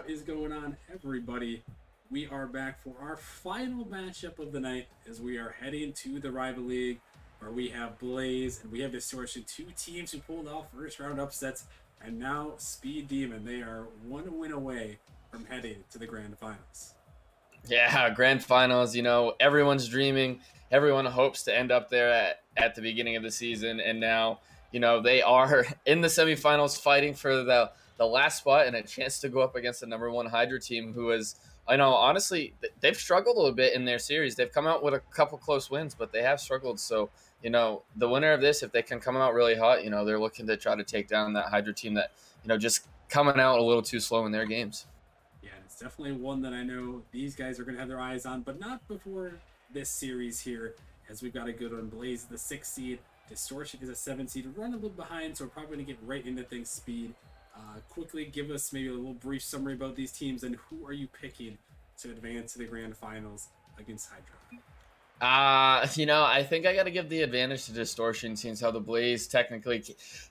What is going on, everybody? We are back for our final matchup of the night as we are heading to the Rival League, where we have Blaze and we have Distortion, two teams who pulled off first round upsets, and now Speed Demon. They are one win away from heading to the grand finals. Yeah, grand finals, everyone's dreaming. Everyone hopes to end up there at the beginning of the season. And now, they are in the semifinals fighting for the last spot and a chance to go up against the number one Hydra team, who is, I know, honestly, they've struggled a little bit in their series. They've come out with a couple close wins, but they have struggled. So, the winner of this, if they can come out really hot, they're looking to try to take down that Hydra team that, just coming out a little too slow in their games. Yeah, it's definitely one that I know these guys are going to have their eyes on, but not before this series here, as we've got a good one. Blaze, the 6th seed. Distortion is a 7th seed. Run a little behind, so we're probably going to get right into things speed. Quickly give us maybe a little brief summary about these teams and who are you picking to advance to the grand finals against Hydra? I think I got to give the advantage to Distortion, since how the Blaze technically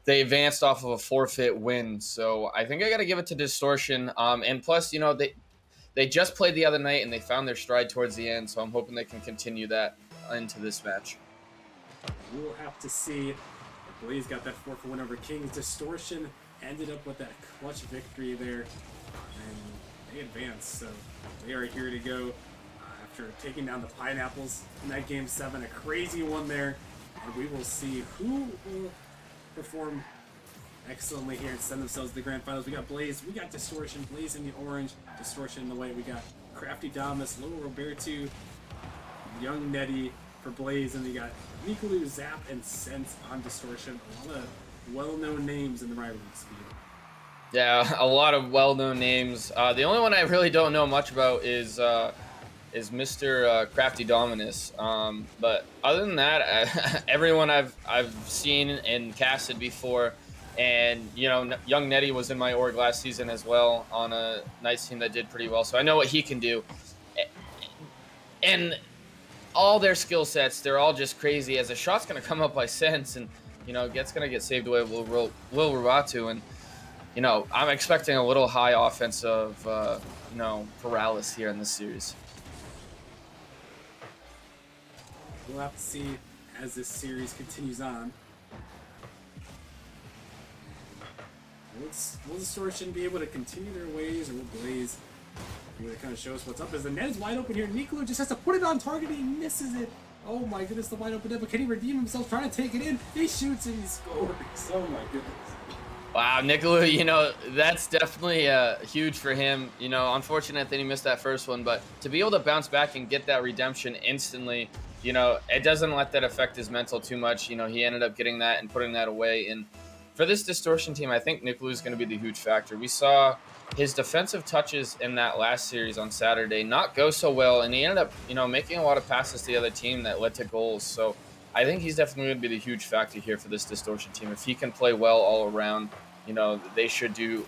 they advanced off of a forfeit win. So I think I got to give it to Distortion. And plus, they just played the other night and they found their stride towards the end. So I'm hoping they can continue that into this match. We'll have to see. The Blaze got that forfeit win over Kings. Distortion ended up with that clutch victory there, and they advanced. So they are here to go. After taking down the Pineapples in that Game 7. A crazy one there. And we will see who will perform excellently here and send themselves to the grand finals. We got Blaze, we got Distortion, Blaze in the orange, Distortion in the white. We got Crafty Damas, Low Roberto, Young Netty for Blaze, and we got Nikolu, Zap, and Sense on Distortion. A lot of well-known names in the Rival League Speed. Yeah, a lot of well-known names. The only one I really don't know much about is Mr. Crafty Dominus. But other than that, everyone I've seen and casted before, and Young Netty was in my org last season as well on a nice team that did pretty well. So I know what he can do, and all their skill sets, they're all just crazy. As a shot's gonna come up by Sense, and it's gonna get saved away with Lil Rubatu, and I'm expecting a little high offensive paralysis here in this series. We'll have to see as this series continues on. Will Distortion be able to continue their ways, or will Blaze be able to kind of show us what's up? As the net is wide open here, Nikolu just has to put it on target, he misses it. Oh my goodness, the wide open net, but can he redeem himself trying to take it in? He shoots and he scores. Oh my goodness. Wow, Nikolu, that's definitely huge for him. Unfortunate that he missed that first one, but to be able to bounce back and get that redemption instantly, it doesn't let that affect his mental too much. He ended up getting that and putting that away. And for this Distortion team, I think Nikolu is going to be the huge factor. We saw his defensive touches in that last series on Saturday not go so well, and he ended up, making a lot of passes to the other team that led to goals. So I think he's definitely going to be the huge factor here for this Distortion team. If he can play well all around, they should do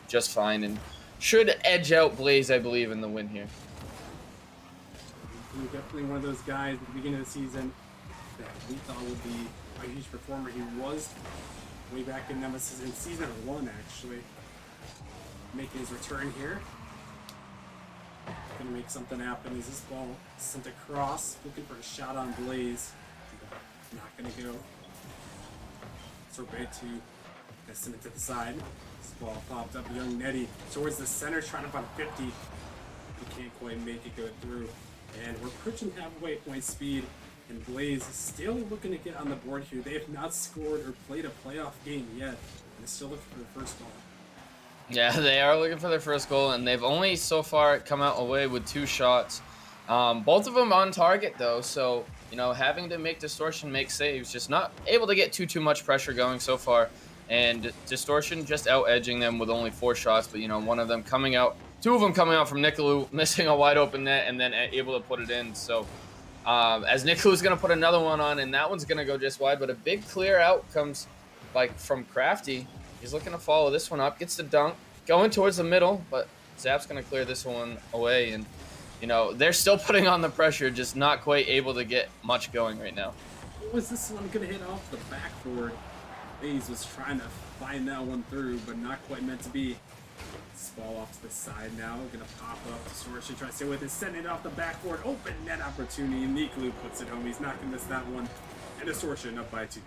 just fine and should edge out Blaze, I believe, in the win here. He's definitely one of those guys at the beginning of the season that we thought would be a huge performer. He was way back in Nemesis in season 1, actually. Making his return here. Gonna make something happen. Is this ball sent across? Looking for a shot on Blaze. Not gonna go. Sorbetu gonna send it to the side. This ball popped up. Young Netty towards the center, trying to find 50. He can't quite make it go through. And we're pushing halfway point speed. And Blaze is still looking to get on the board here. They have not scored or played a playoff game yet. And they're still looking for their first goal. Yeah, they are looking for their first goal, and they've only so far come out away with 2 shots. Both of them on target, though, so, having to make Distortion make saves, just not able to get too much pressure going so far. And Distortion just out-edging them with only 4 shots, but, one of them coming out, 2 of them coming out from Nikolu, missing a wide-open net, and then able to put it in. So, as Nikolu's going to put another one on, and that one's going to go just wide, but a big clear out comes, from Crafty. He's looking to follow this one up, gets the dunk, going towards the middle, but Zap's going to clear this one away. And, they're still putting on the pressure, just not quite able to get much going right now. Was this one going to hit off the backboard? Blaze was trying to find that one through, but not quite meant to be. This ball off to the side now. Gonna pop up. Distortion trying to stay with it. Send it off the backboard. Open net opportunity. Niklu puts it home. He's not gonna miss that one. And Distortion up by 2.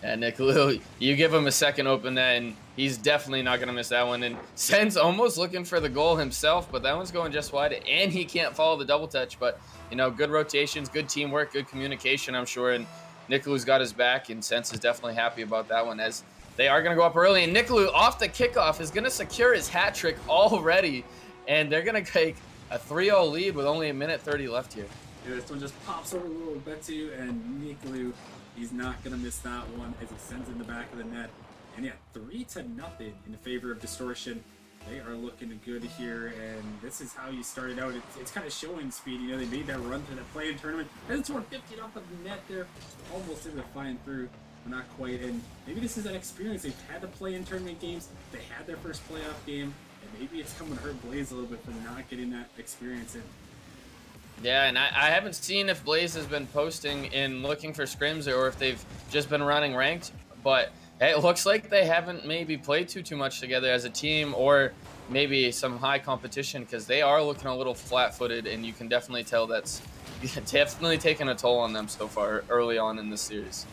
And Nicolou, you give him a second open net, and he's definitely not going to miss that one. And Sen's almost looking for the goal himself, but that one's going just wide, and he can't follow the double touch. But, you know, good rotations, good teamwork, good communication, I'm sure. And Nicolou's got his back, and Sens is definitely happy about that one, as they are going to go up early. And Nicolou, off the kickoff, is going to secure his hat trick already, and they're going to take a 3-0 lead with only 1:30 left here. Yeah, this one just pops over a little bit too, and Niklu, he's not going to miss that one as he sends it in the back of the net. And yeah, 3-0 in favor of Distortion. They are looking good here, and this is how you started out. It's kind of showing speed. You know, they made that run through the play-in tournament. And it's 50 off of the net there. Almost able to find through, but not quite. And maybe this is an experience. They've had to play in tournament games. They had their first playoff game. And maybe it's coming to hurt Blaze a little bit for not getting that experience in. Yeah, and I haven't seen if Blaze has been posting in looking for scrims or if they've just been running ranked, but it looks like they haven't maybe played too much together as a team, or maybe some high competition, because they are looking a little flat-footed, and you can definitely tell that's definitely taken a toll on them so far early on in this series.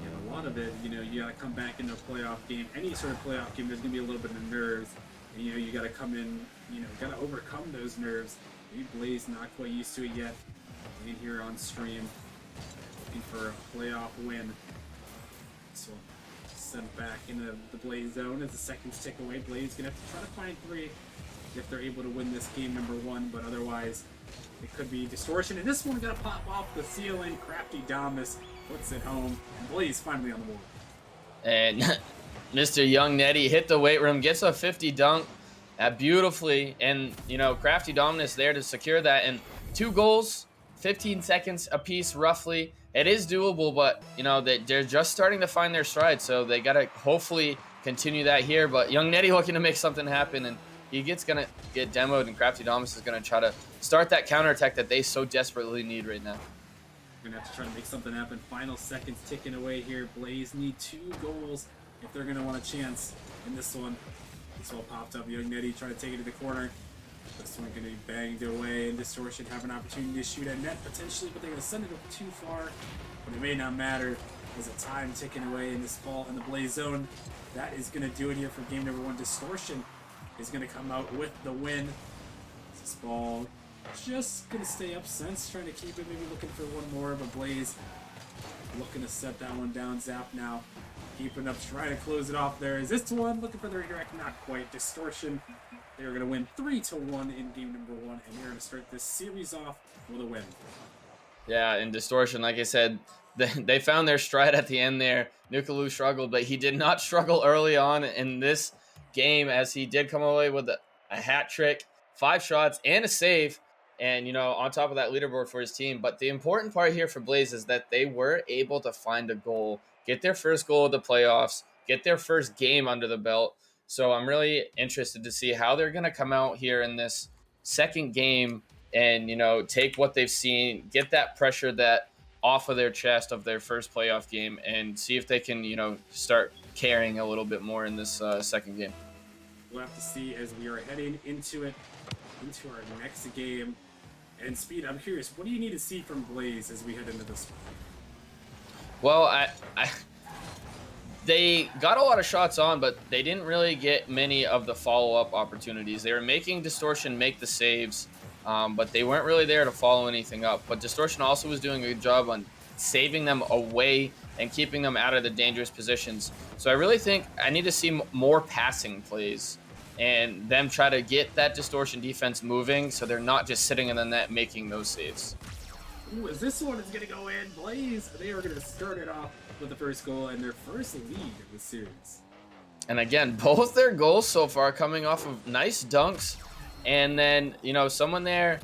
Yeah, a lot of it, you know, you got to come back into a playoff game. Any sort of playoff game, there's going to be a little bit of nerves, and, you know, you got to come in, you know, got to overcome those nerves. Maybe Blaze not quite used to it yet. In here on stream, looking for a playoff win. So sent back into the Blaze zone as the seconds tick away. Blaze gonna have to try to find 3 if they're able to win this game number 1, but otherwise it could be Distortion. And this one gonna pop off the ceiling. Crafty Domus puts it home, and Blaze finally on the board. And Mr. Young Netty hit the weight room, gets a 50 dunk. Beautifully, and you know, Crafty Dominus there to secure that, and 2 goals, 15 seconds apiece roughly. It is doable, but you know, they're just starting to find their stride, so they gotta hopefully continue that here. But Young Netty looking to make something happen, and gonna get demoed, and Crafty Dominus is gonna try to start that counterattack that they so desperately need right now. Gonna have to try to make something happen. Final seconds ticking away here. Blaze need 2 goals if they're gonna want a chance in this one. This one popped up. Young Netty trying to take it to the corner. This one going to be banged away, and Distortion have an opportunity to shoot at net potentially, but they're going to send it up too far. But it may not matter. There's a time ticking away in this ball in the Blaze zone. That is going to do it here for game number 1. Distortion is going to come out with the win. This ball just going to stay up. Sense trying to keep it, maybe looking for one more, but Blaze looking to set that one down. Zap now. Keeping up, trying to close it off there. Is this one looking for the redirect? Not quite. Distortion. They're going to win 3-1 in game number 1, and they're going to start this series off with a win. Yeah, and Distortion, like I said, they found their stride at the end there. Nicolou struggled, but he did not struggle early on in this game, as he did come away with a hat trick, 5 shots, and a save. And, you know, on top of that leaderboard for his team. But the important part here for Blaze is that they were able to find a goal, get their first goal of the playoffs, get their first game under the belt. So I'm really interested to see how they're going to come out here in this second game and, you know, take what they've seen, get that pressure that off of their chest of their first playoff game, and see if they can, you know, start carrying a little bit more in this second game. We'll have to see as we are heading into it, into our next game. And Speed, I'm curious, what do you need to see from Blaze as we head into this one? Well, they got a lot of shots on, but they didn't really get many of the follow-up opportunities. They were making Distortion make the saves, but they weren't really there to follow anything up. But Distortion also was doing a good job on saving them away and keeping them out of the dangerous positions. So I really think I need to see more passing plays and them try to get that Distortion defense moving so they're not just sitting in the net making those saves. Ooh, as this one is going to go in, Blaze, they are going to start it off with the first goal and their first lead of the series. And again, both their goals so far coming off of nice dunks, and then, you know, someone there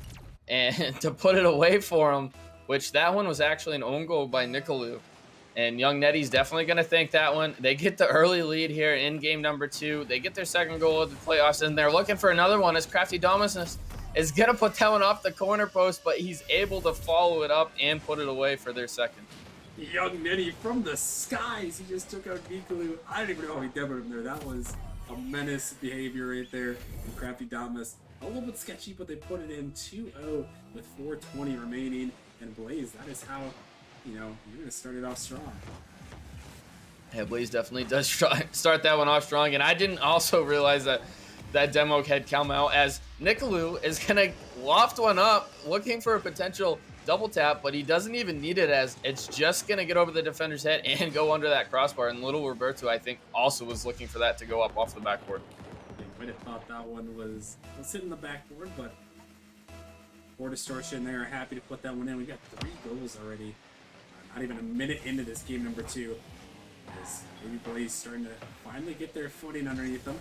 and to put it away for them, which that one was actually an own goal by Nicolou. And Young Netty's definitely going to thank that one. They get the early lead here in game number 2. They get their second goal of the playoffs, and they're looking for another one as Crafty Domus is going to put that one off the corner post, but he's able to follow it up and put it away for their second. Young Netty from the skies. He just took out Nicolou. I don't even know how he demoed him there. That was a menace behavior right there from Crafty Damas. A little bit sketchy, but they put it in 2-0 with 4:20 remaining. And Blaze, that is how, you're going to start it off strong. Yeah, Blaze definitely does start that one off strong. And I didn't also realize that demo had come out as Nicolou is going to loft one up, looking for a potential double tap, but he doesn't even need it, as it's just going to get over the defender's head and go under that crossbar. And little Roberto, I think, also was looking for that to go up off the backboard. I might have thought that one was hitting the backboard, but for Distortion, they are happy to put that one in. We got 3 goals already. Not even a minute into this game number 2. As maybe Blaze starting to finally get their footing underneath them.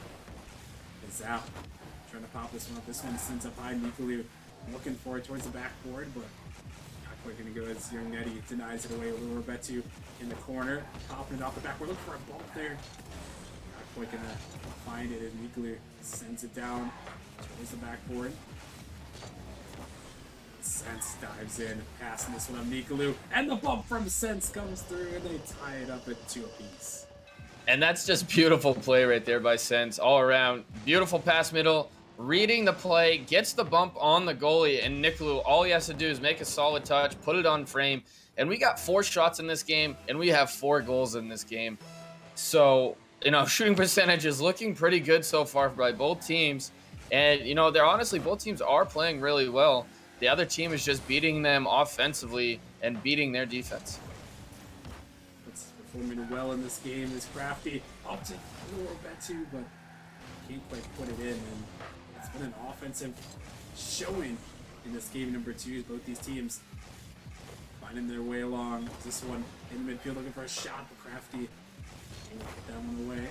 Zap trying to pop this one up. This one sends up high. Nicolou looking for it towards the backboard, but not quite going to go as Young Netty denies it away. Little Roberto in the corner, popping it off the backboard. Looking for a bump there. Not quite going to find it as Nicolou sends it down towards the backboard. Sense dives in, passing this one up Nicolou, and the bump from Sense comes through, and they tie it up at 2 apiece. And that's just beautiful play right there by Sense all around. Beautiful pass middle, reading the play, gets the bump on the goalie, and Nicolou, all he has to do is make a solid touch, put it on frame, and we got 4 shots in this game, and we have 4 goals in this game. So, shooting percentage is looking pretty good so far by both teams, and, they're honestly, both teams are playing really well. The other team is just beating them offensively and beating their defense. What's performing well in this game is Crafty. Up to Roberto, but can't quite put it in. And it's been an offensive showing in this game number 2. Both these teams finding their way along. This one in the midfield looking for a shot, but Crafty can't get that one away.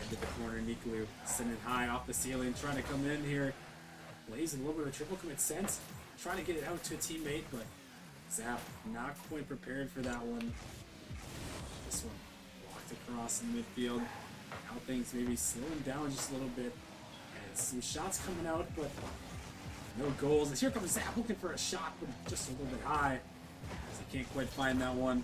Into the corner, Nicolou sending high off the ceiling, trying to come in here. Blaze a little bit of a triple commit Sense, trying to get it out to a teammate, but Zap not quite prepared for that one. This one walked across in midfield. Now things maybe slowing down just a little bit. And some shots coming out, but no goals. As here comes Zap looking for a shot, but just a little bit high. As he can't quite find that one.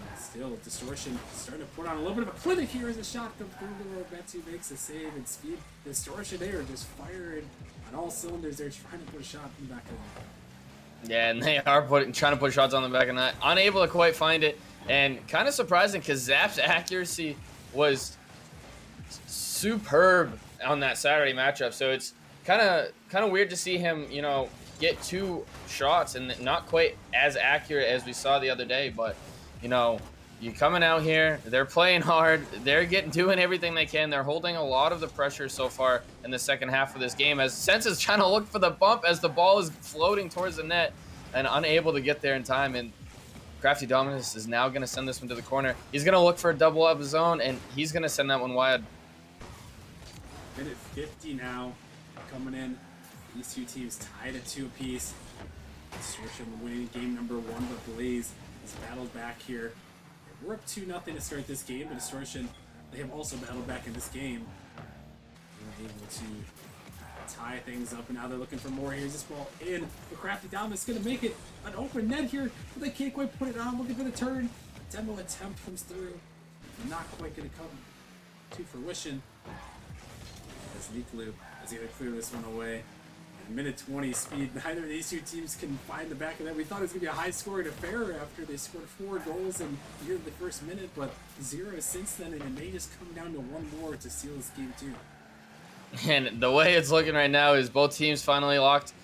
And still, Distortion starting to put on a little bit of a clinic here as a shot comes through. Roberto makes a save and speed. Distortion, they are just firing on all cylinders. They're trying to put a shot in the back of the net. Yeah, and they are trying to put shots on the back of the net. Unable to quite find it. And kind of surprising because Zap's accuracy was superb on that Saturday matchup. So it's kind of weird to see him, get 2 shots and not quite as accurate as we saw the other day. But, you coming out here, they're playing hard, they're doing everything they can. They're holding a lot of the pressure so far in the second half of this game, as Sense is trying to look for the bump as the ball is floating towards the net and unable to get there in time. And Crafty Dominus is now going to send this one to the corner. He's going to look for a double up zone, and he's going to send that one wide. Minute 50 now coming in. These 2 teams tied at 2 apiece. Distortion winning game number 1, but Blaze has battled back here. We're up 2-0 to start this game, but Distortion, they have also battled back in this game. They were able to tie things up, and now they're looking for more. Here's this ball in. The Crafty Dominus going to make it an open net here, but they can't quite put it on. Looking for the turn. Demo attempt comes through. Not quite going to come to fruition. As Nicolou is going to clear this one away. Minute 20 speed. Neither of these 2 teams can find the back of that. We thought it was going to be a high-scoring affair after they scored 4 goals in the first minute, but 0 since then, and it may just come down to 1 more to seal this game too. And the way it's looking right now is both teams finally locked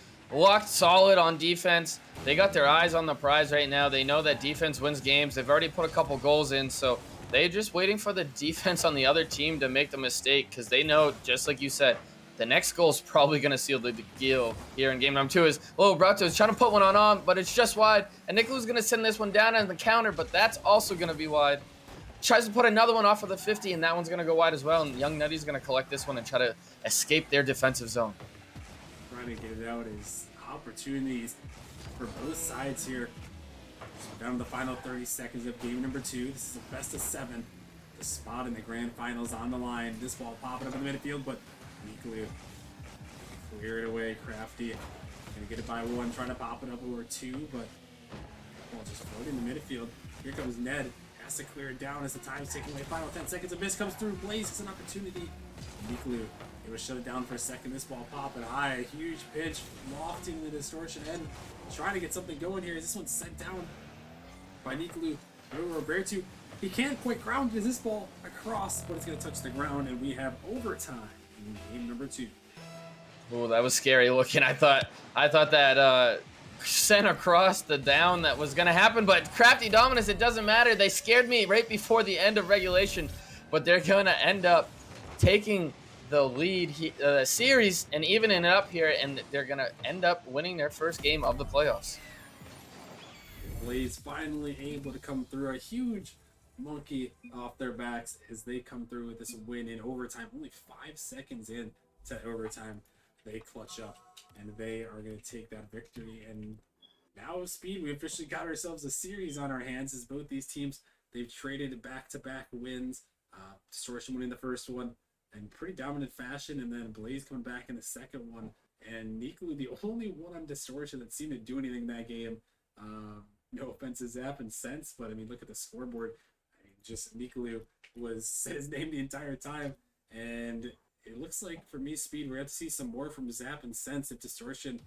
solid on defense. They got their eyes on the prize right now. They know that defense wins games. They've already put a couple goals in, so they're just waiting for the defense on the other team to make the mistake, because they know, just like you said, the next goal is probably going to seal the deal here in game number 2. Is Roberto is trying to put one on, but it's just wide. And Nicolou's going to send this one down on the counter, but that's also going to be wide. Tries to put another one off of the 50, and that one's going to go wide as well. And Young Nutty's going to collect this one and try to escape their defensive zone. Trying to get it out is opportunities for both sides here. So down to the final 30 seconds of game number 2. This is a best of 7. The spot in the grand finals on the line. This ball popping up in the midfield, but Nicolou clear it away. Crafty gonna get it by 1, trying to pop it up over 2, but ball just floating in the midfield. Here comes Ned. has to clear it down as the time's taking away. Final 10 seconds. A miss comes through. Blaze has an opportunity. Niku, it was shut it down for a second. This ball popping high. A huge pitch, lofting the distortion end. Trying to get something going here. This one's sent down by Niku. Roberto. He can't quite ground this ball across, but it's going to touch the ground, and we have overtime in game number 2. Oh, that was scary looking. I thought that sent across the down that was going to happen, but Crafty Dominus, it doesn't matter. They scared me right before the end of regulation, but they're going to end up taking the lead series and evening it up here, and they're going to end up winning their first game of the playoffs. Blaze finally able to come through. A huge monkey off their backs as they come through with this win in overtime. Only 5 seconds in to overtime, they clutch up and they are going to take that victory. And now, Speed, we officially got ourselves a series on our hands as both these teams, they've traded back-to-back wins. Distortion winning the first one in pretty dominant fashion, and then Blaze coming back in the second one. And Niku, the only one on Distortion that seemed to do anything that game. No offense to Zap and Sense, but I mean, look at the scoreboard. Just Niku said his name the entire time, and it looks like for me, Speed, we're going to see some more from Zap and Sense if Distortion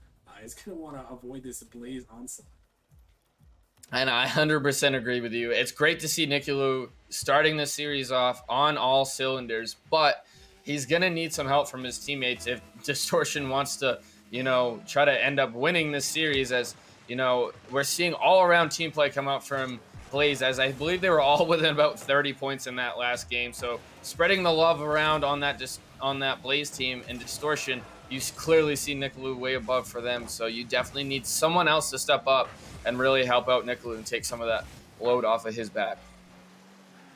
is going to want to avoid this Blaze onslaught. And I 100% agree with you. It's great to see Niku starting the series off on all cylinders, but he's going to need some help from his teammates if Distortion wants to, try to end up winning this series. As, we're seeing all-around team play come out from Blaze, as I believe they were all within about 30 points in that last game. So spreading the love around on that Blaze team and Distortion, you clearly see Niku way above for them. So you definitely need someone else to step up and really help out Niku and take some of that load off of his back.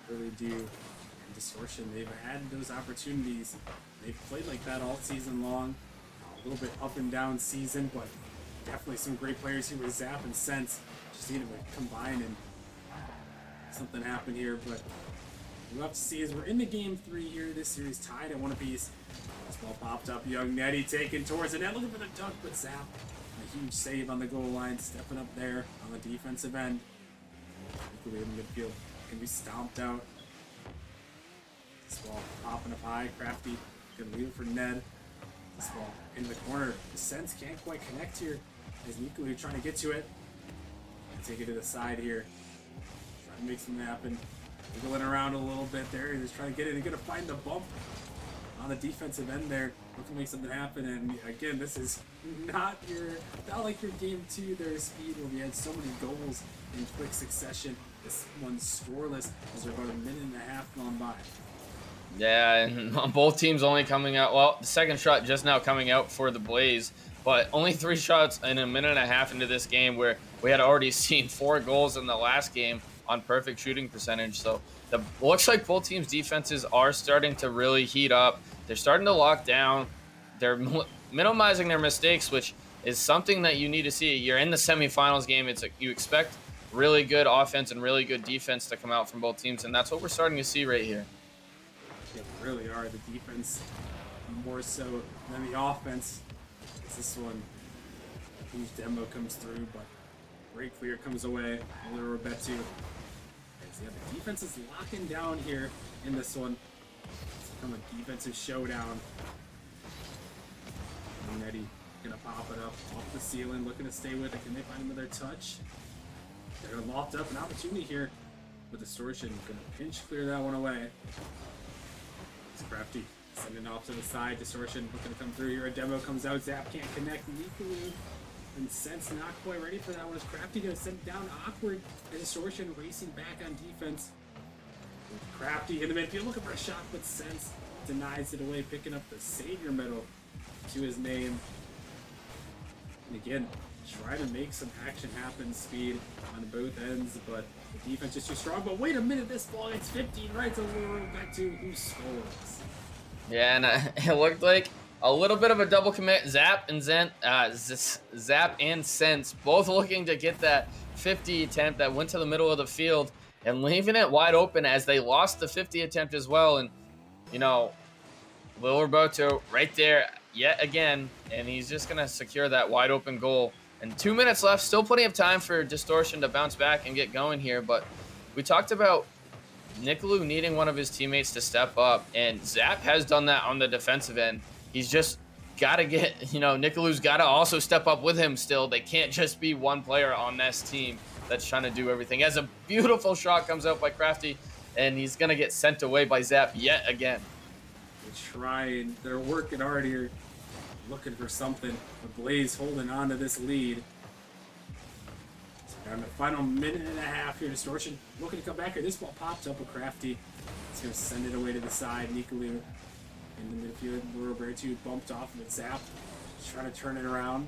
Really do. And Distortion, they've had those opportunities. They've played like that all season long. A little bit up and down season, but definitely some great players here with Zap and Sense. Just need to combine and something happen here, but we'll have to see as we're in the game 3 here. This series tied at 1 apiece. This ball popped up. Young Nettie taken towards the net, looking for the dunk, but Zap, a huge save on the goal line, stepping up there on the defensive end. Niku in midfield can be stomped out. This ball popping up high. Crafty can leave it for Ned. This ball in the corner. The Sense can't quite connect here as Niku trying to get to it. Take it to the side here. Make something happen. Wiggling around a little bit there. He's trying to get it. He's going to find the bump on the defensive end there. Looking to make something happen. And again, this is not like your game 2 there, Speed, where we had so many goals in quick succession. This one's scoreless as there's about a minute and a half gone by. Yeah, and both teams only coming out. Well, the second shot just now coming out for the Blaze, but only 3 shots in a minute and a half into this game, where we had already seen 4 goals in the last game on perfect shooting percentage. So it looks like both teams' defenses are starting to really heat up. They're starting to lock down. They're minimizing their mistakes, which is something that you need to see. You're in the semifinals game. You expect really good offense and really good defense to come out from both teams, and that's what we're starting to see right here. Yeah, they really are. The defense more so than the offense. This one, a huge demo comes through, but great clear comes away. A little Roberto. Yeah, the defense is locking down here in this one. It's become a defensive showdown. And Nettie gonna pop it up off the ceiling, looking to stay with it. Can they find another touch? They're gonna loft up an opportunity here with Distortion. Gonna pinch clear that one away. It's Crafty sending off to the side. Distortion looking to come through here. A demo comes out. Zap can't connect. Niku and Sense not quite ready for that one. Is Crafty gonna send it down awkward? And Distortion racing back on defense. Crafty in the midfield looking for a shot, but Sense denies it away, picking up the Savior medal to his name. And again, try to make some action happen, Speed, on both ends, but the defense is too strong. But wait a minute, this ball gets 15 right, so we're back to who scores. Yeah, and it looked like a little bit of a double commit. Zap and Zap and Sense both looking to get that 50 attempt that went to the middle of the field and leaving it wide open as they lost the 50 attempt as well. And, Lil Roberto right there yet again, and he's just going to secure that wide open goal. And 2 minutes left, still plenty of time for Distortion to bounce back and get going here. But we talked about Nicolou needing one of his teammates to step up, and Zap has done that on the defensive end. He's just got to get, Nicolou's got to also step up with him still. They can't just be one player on this team that's trying to do everything. As a beautiful shot comes out by Crafty, and he's going to get sent away by Zap yet again. They're trying, they're working hard here, looking for something. The Blaze holding on to this lead. So down the final minute and a half here, Distortion looking to come back here. This ball popped up with Crafty. He's going to send it away to the side. Nicolou in the midfield. Roberto bumped off with Zap. Just trying to turn it around.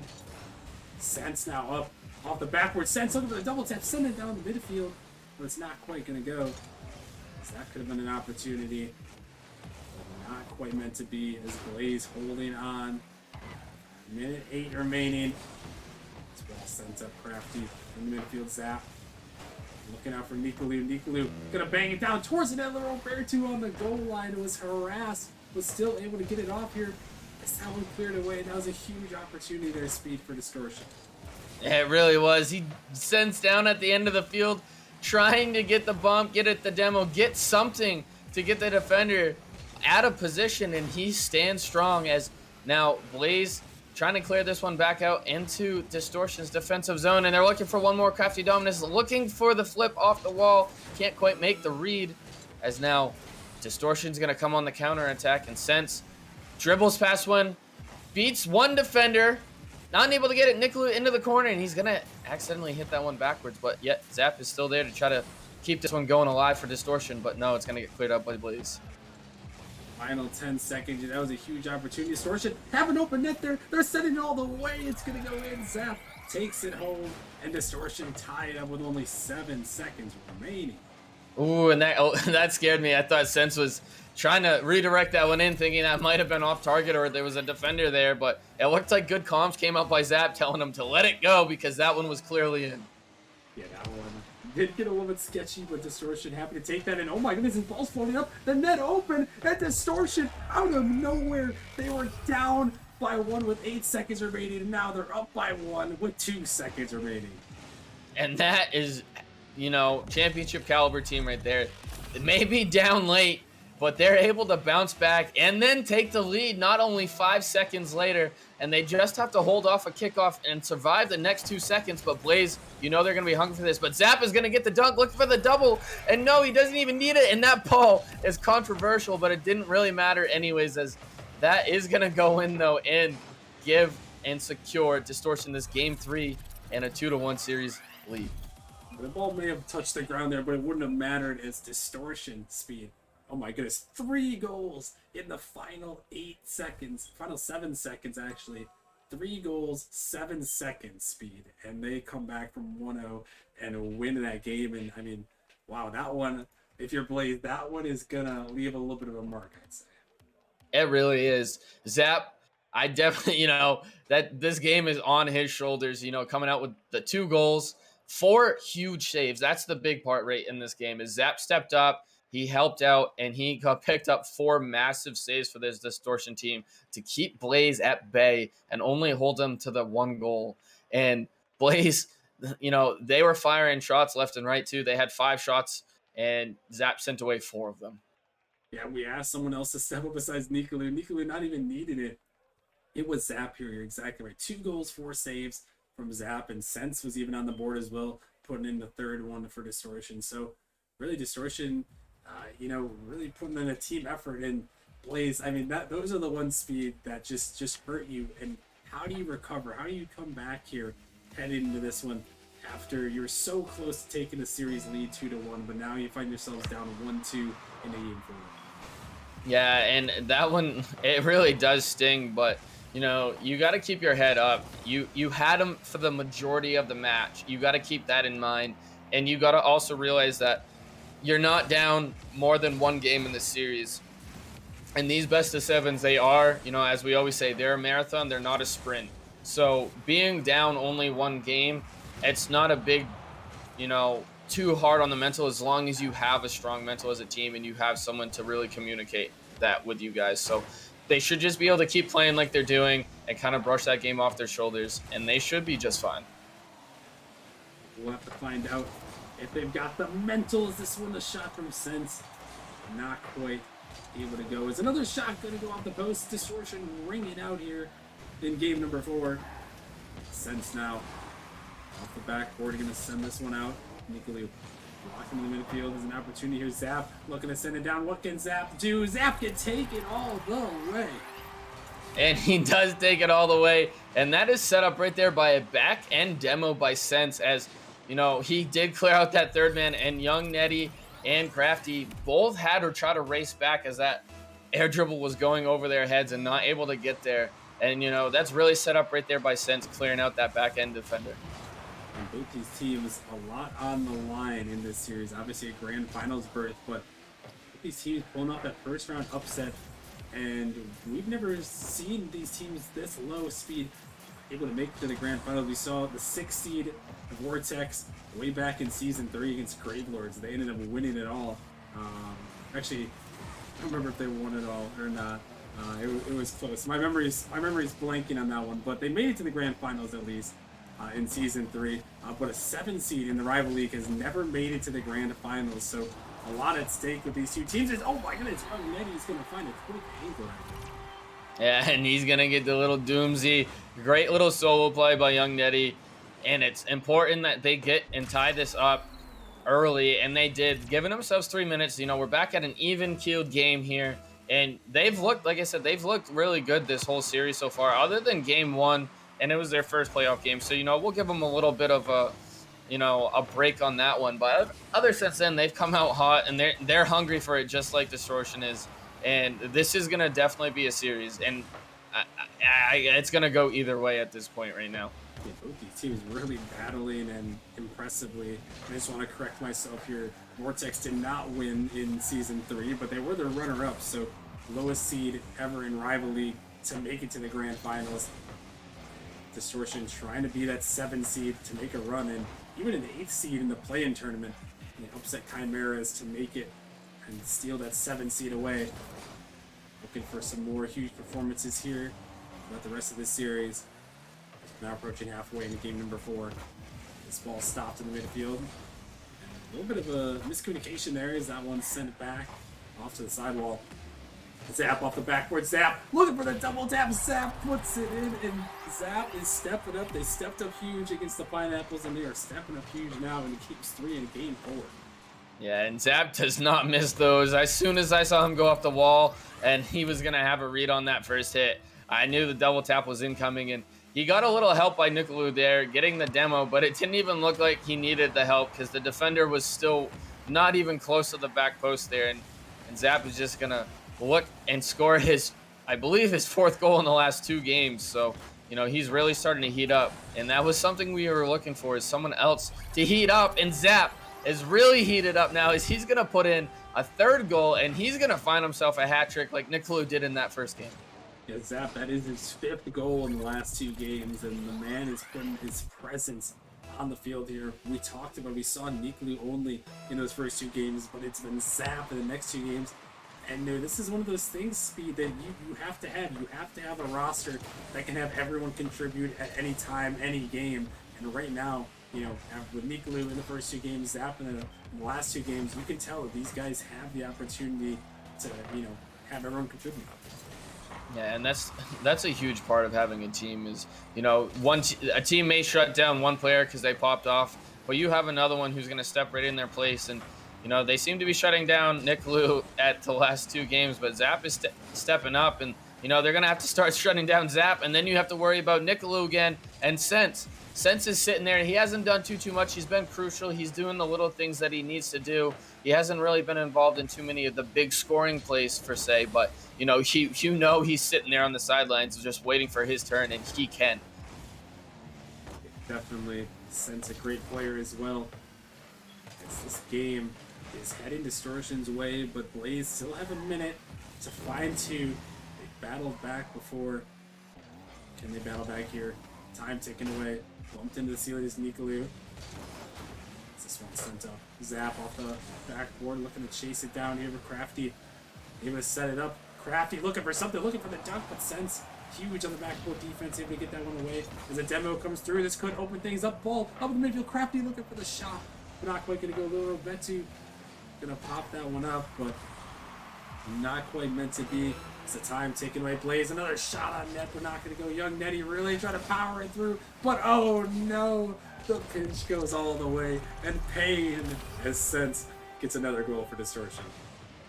Sense now up off the backward. Sense up with a double tap. Send it down the midfield. But it's not quite going to go. So that could have been an opportunity. But not quite meant to be, as Blaze holding on. Minute 8 remaining. This ball sent up Crafty in the midfield. Zap. Looking out for Nicolou. Nicolou gonna bang it down towards the net. Roberto on the goal line was harassed, was still able to get it off here. As that one cleared away, that was a huge opportunity there, Speed, for Distortion. It really was. He sends down at the end of the field, trying to get the bump, get it the demo, get something to get the defender out of position, and he stands strong as now Blaze trying to clear this one back out into Distortion's defensive zone, and they're looking for one more. Crafty Dominus looking for the flip off the wall. Can't quite make the read, as now Distortion's going to come on the counter attack, and Sense dribbles past one, beats one defender, not able to get it. Nicolou into the corner, and he's going to accidentally hit that one backwards, but yet Zap is still there to try to keep this one going alive for Distortion, but no, it's going to get cleared up by Blaze. Final 10 seconds. That was a huge opportunity. Distortion have an open net there. They're sending it all the way. It's going to go in. Zap takes it home, and Distortion tied up with only 7 seconds remaining. Ooh, and that scared me. I thought Sense was trying to redirect that one in, thinking that might have been off target or there was a defender there, but it looked like good comms came out by Zap telling him to let it go because that one was clearly in. Yeah, that one did get a little bit sketchy, but Distortion happy to take that in. Oh my goodness, his ball's floating up. The net open, and Distortion out of nowhere. They were down by 1 with 8 seconds remaining, and now they're up by 1 with 2 seconds remaining. And that is, championship caliber team right there. It may be down late, but they're able to bounce back and then take the lead not only 5 seconds later, and they just have to hold off a kickoff and survive the next 2 seconds. But Blaze, they're going to be hungry for this. But Zap is going to get the dunk, looking for the double, and no, he doesn't even need it. And that ball is controversial, but it didn't really matter anyways, as that is going to go in, though, and give and secure Distortion this Game 3 and a 2-1 series lead. The ball may have touched the ground there, but it wouldn't have mattered as Distortion Speed. Oh my goodness, 3 goals in the final 8 seconds, final 7 seconds actually. 3 goals, 7 seconds, Speed, and they come back from 1-0 and win that game. And I mean, wow, that one, if you're Blaze, that one is gonna leave a little bit of a mark, I'd say. It really is. Zap, I definitely, that this game is on his shoulders, coming out with the 2 goals, 4 huge saves. That's the big part right in this game, is Zap stepped up. He helped out, and he got picked up 4 massive saves for this Distortion team to keep Blaze at bay and only hold them to the 1 goal. And Blaze, they were firing shots left and right, too. They had 5 shots, and Zap sent away 4 of them. Yeah, we asked someone else to step up besides Nicolou. Nicolou not even needed it. It was Zap here. You're exactly right. 2 goals, 4 saves from Zap, and Sense was even on the board as well, putting in the 3rd one for Distortion. So, really, Distortion... really putting in a team effort. And Blaze, I mean, those are the one Speed that just hurt you. And how do you recover? How do you come back here heading into this one after you're so close to taking a series lead 2-1, but now you find yourselves down 1-2 in a game 4? Yeah, and that one, it really does sting, but you got to keep your head up. You had them for the majority of the match. You got to keep that in mind, and you got to also realize that you're not down more than 1 game in this series. And these best of 7s, they are, as we always say, they're a marathon, they're not a sprint. So being down only 1 game, it's not a big, too hard on the mental, as long as you have a strong mental as a team and you have someone to really communicate that with you guys. So they should just be able to keep playing like they're doing and kind of brush that game off their shoulders, and they should be just fine. We'll have to find out if they've got the mental. Is this one the shot from Sense? Not quite able to go. Is another shot going to go off the post? Distortion ringing out here in game number 4. Sense now off the backboard, going to send this one out. Nicolou blocking in the midfield. There's an opportunity here. Zap looking to send it down. What can Zap do? Zap can take it all the way. And he does take it all the way. And that is set up right there by a back end demo by Sense, as, you know, he did clear out that third man, and Young Netty and Crafty both had to try to race back as that air dribble was going over their heads and not able to get there. And, you know, that's really set up right there by Sense, clearing out that back end defender. And both these teams, a lot on the line in this series. Obviously a grand finals berth, but these teams pulling off that first round upset. And we've never seen these teams this low speed able to make it to the grand finals. We saw the 6th seed Vortex way back in season 3 against Gravelords. They ended up winning it all. Actually, I don't remember if they won it all or not. It was close. My memory's blanking on that one, but they made it to the grand finals at least in season 3. But a 7 seed in the Rival League has never made it to the grand finals. So a lot at stake with these two teams. Oh my goodness, Young Netty's gonna find a quick angle right there. Yeah, and he's gonna get the little Doomsy. Great little solo play by Young Netty. And it's important that they get and tie this up early, and they did, giving themselves 3 minutes. You know, we're back at an even-keeled game here, and they've looked, like I said, they've looked really good this whole series so far, other than game 1, and it was their first playoff game. So, you know, we'll give them a little bit of a, you know, a break on that one. But other since then, they've come out hot, and they're hungry for it, just like Distortion is. And this is gonna definitely be a series, and it's gonna go either way at this point right now. Yeah, both these teams really battling and impressively. I just want to correct myself here. Vortex did not win in season 3, but they were the runner-up, so lowest seed ever in Rival League to make it to the grand finals. Distortion trying to be that 7 seed to make a run, and even an 8th seed in the play-in tournament. And they upset Chimeras to make it and steal that 7 seed away. Looking for some more huge performances here throughout the rest of this series. Now approaching halfway into game number 4. This ball stopped in the midfield. And a little bit of a miscommunication there as that one sent it back off to the sidewall. Zap off the backboard. Zap looking for the double tap. Zap puts it in, and Zap is stepping up. They stepped up huge against the Pineapples, and they are stepping up huge now, and it keeps 3 in game 4. Yeah, and Zap does not miss those. As soon as I saw him go off the wall and he was going to have a read on that first hit, I knew the double tap was incoming, and he got a little help by Nicolou there, getting the demo, but it didn't even look like he needed the help because the defender was still not even close to the back post there, and Zap is just going to look and score his, I believe, his 4th goal in the last 2 games. So, you know, he's really starting to heat up, and that was something we were looking for, is someone else to heat up, and Zap is really heated up now as he's going to put in a 3rd goal, and he's going to find himself a hat trick like Nicolou did in that first game. Yeah, Zap, that is his 5th goal in the last 2 games, and the man is putting his presence on the field here. We talked about, we saw Nicolou only in those first 2 games, but it's been Zap in the next 2 games. And this is one of those things, Speed, that you have to have. You have to have a roster that can have everyone contribute at any time, any game. And right now, you know, with Nicolou in the first 2 games, Zap in the last 2 games, you can tell that these guys have the opportunity to, you know, have everyone contribute. Yeah, and that's a huge part of having a team is, you know, a team may shut down one player because they popped off, but you have another one who's going to step right in their place. And, you know, they seem to be shutting down Nicolou at the last 2 games, but Zap is stepping up, and, you know, they're going to have to start shutting down Zap, and then you have to worry about Nicolou again. And Sense is sitting there. He hasn't done too much. He's been crucial. He's doing the little things that he needs to do. He hasn't really been involved in too many of the big scoring plays, per se, but, you know, he's sitting there on the sidelines just waiting for his turn, and he can. Definitely. Sense a great player as well. This game is heading Distortion's way, but Blaze still have a minute to find 2. They battled back before. Can they battle back here? Time ticking away. Bumped into the ceiling is Nicolou. This one sent up. Zap off the backboard, looking to chase it down here with Crafty. Able to set it up. Crafty looking for something, looking for the dunk, but Sense huge on the backboard defense, able to get that one away. As a demo comes through, this could open things up. Ball up in the midfield. Crafty looking for the shot. not quite going to go. Little Betu going to pop that one up, but not quite meant to be. It's the time taken away. Blaze, another shot on net, but not going to go. Young Netty really trying to power it through, but oh no, the pinch goes all the way, and Pain has sent gets another goal for Distortion.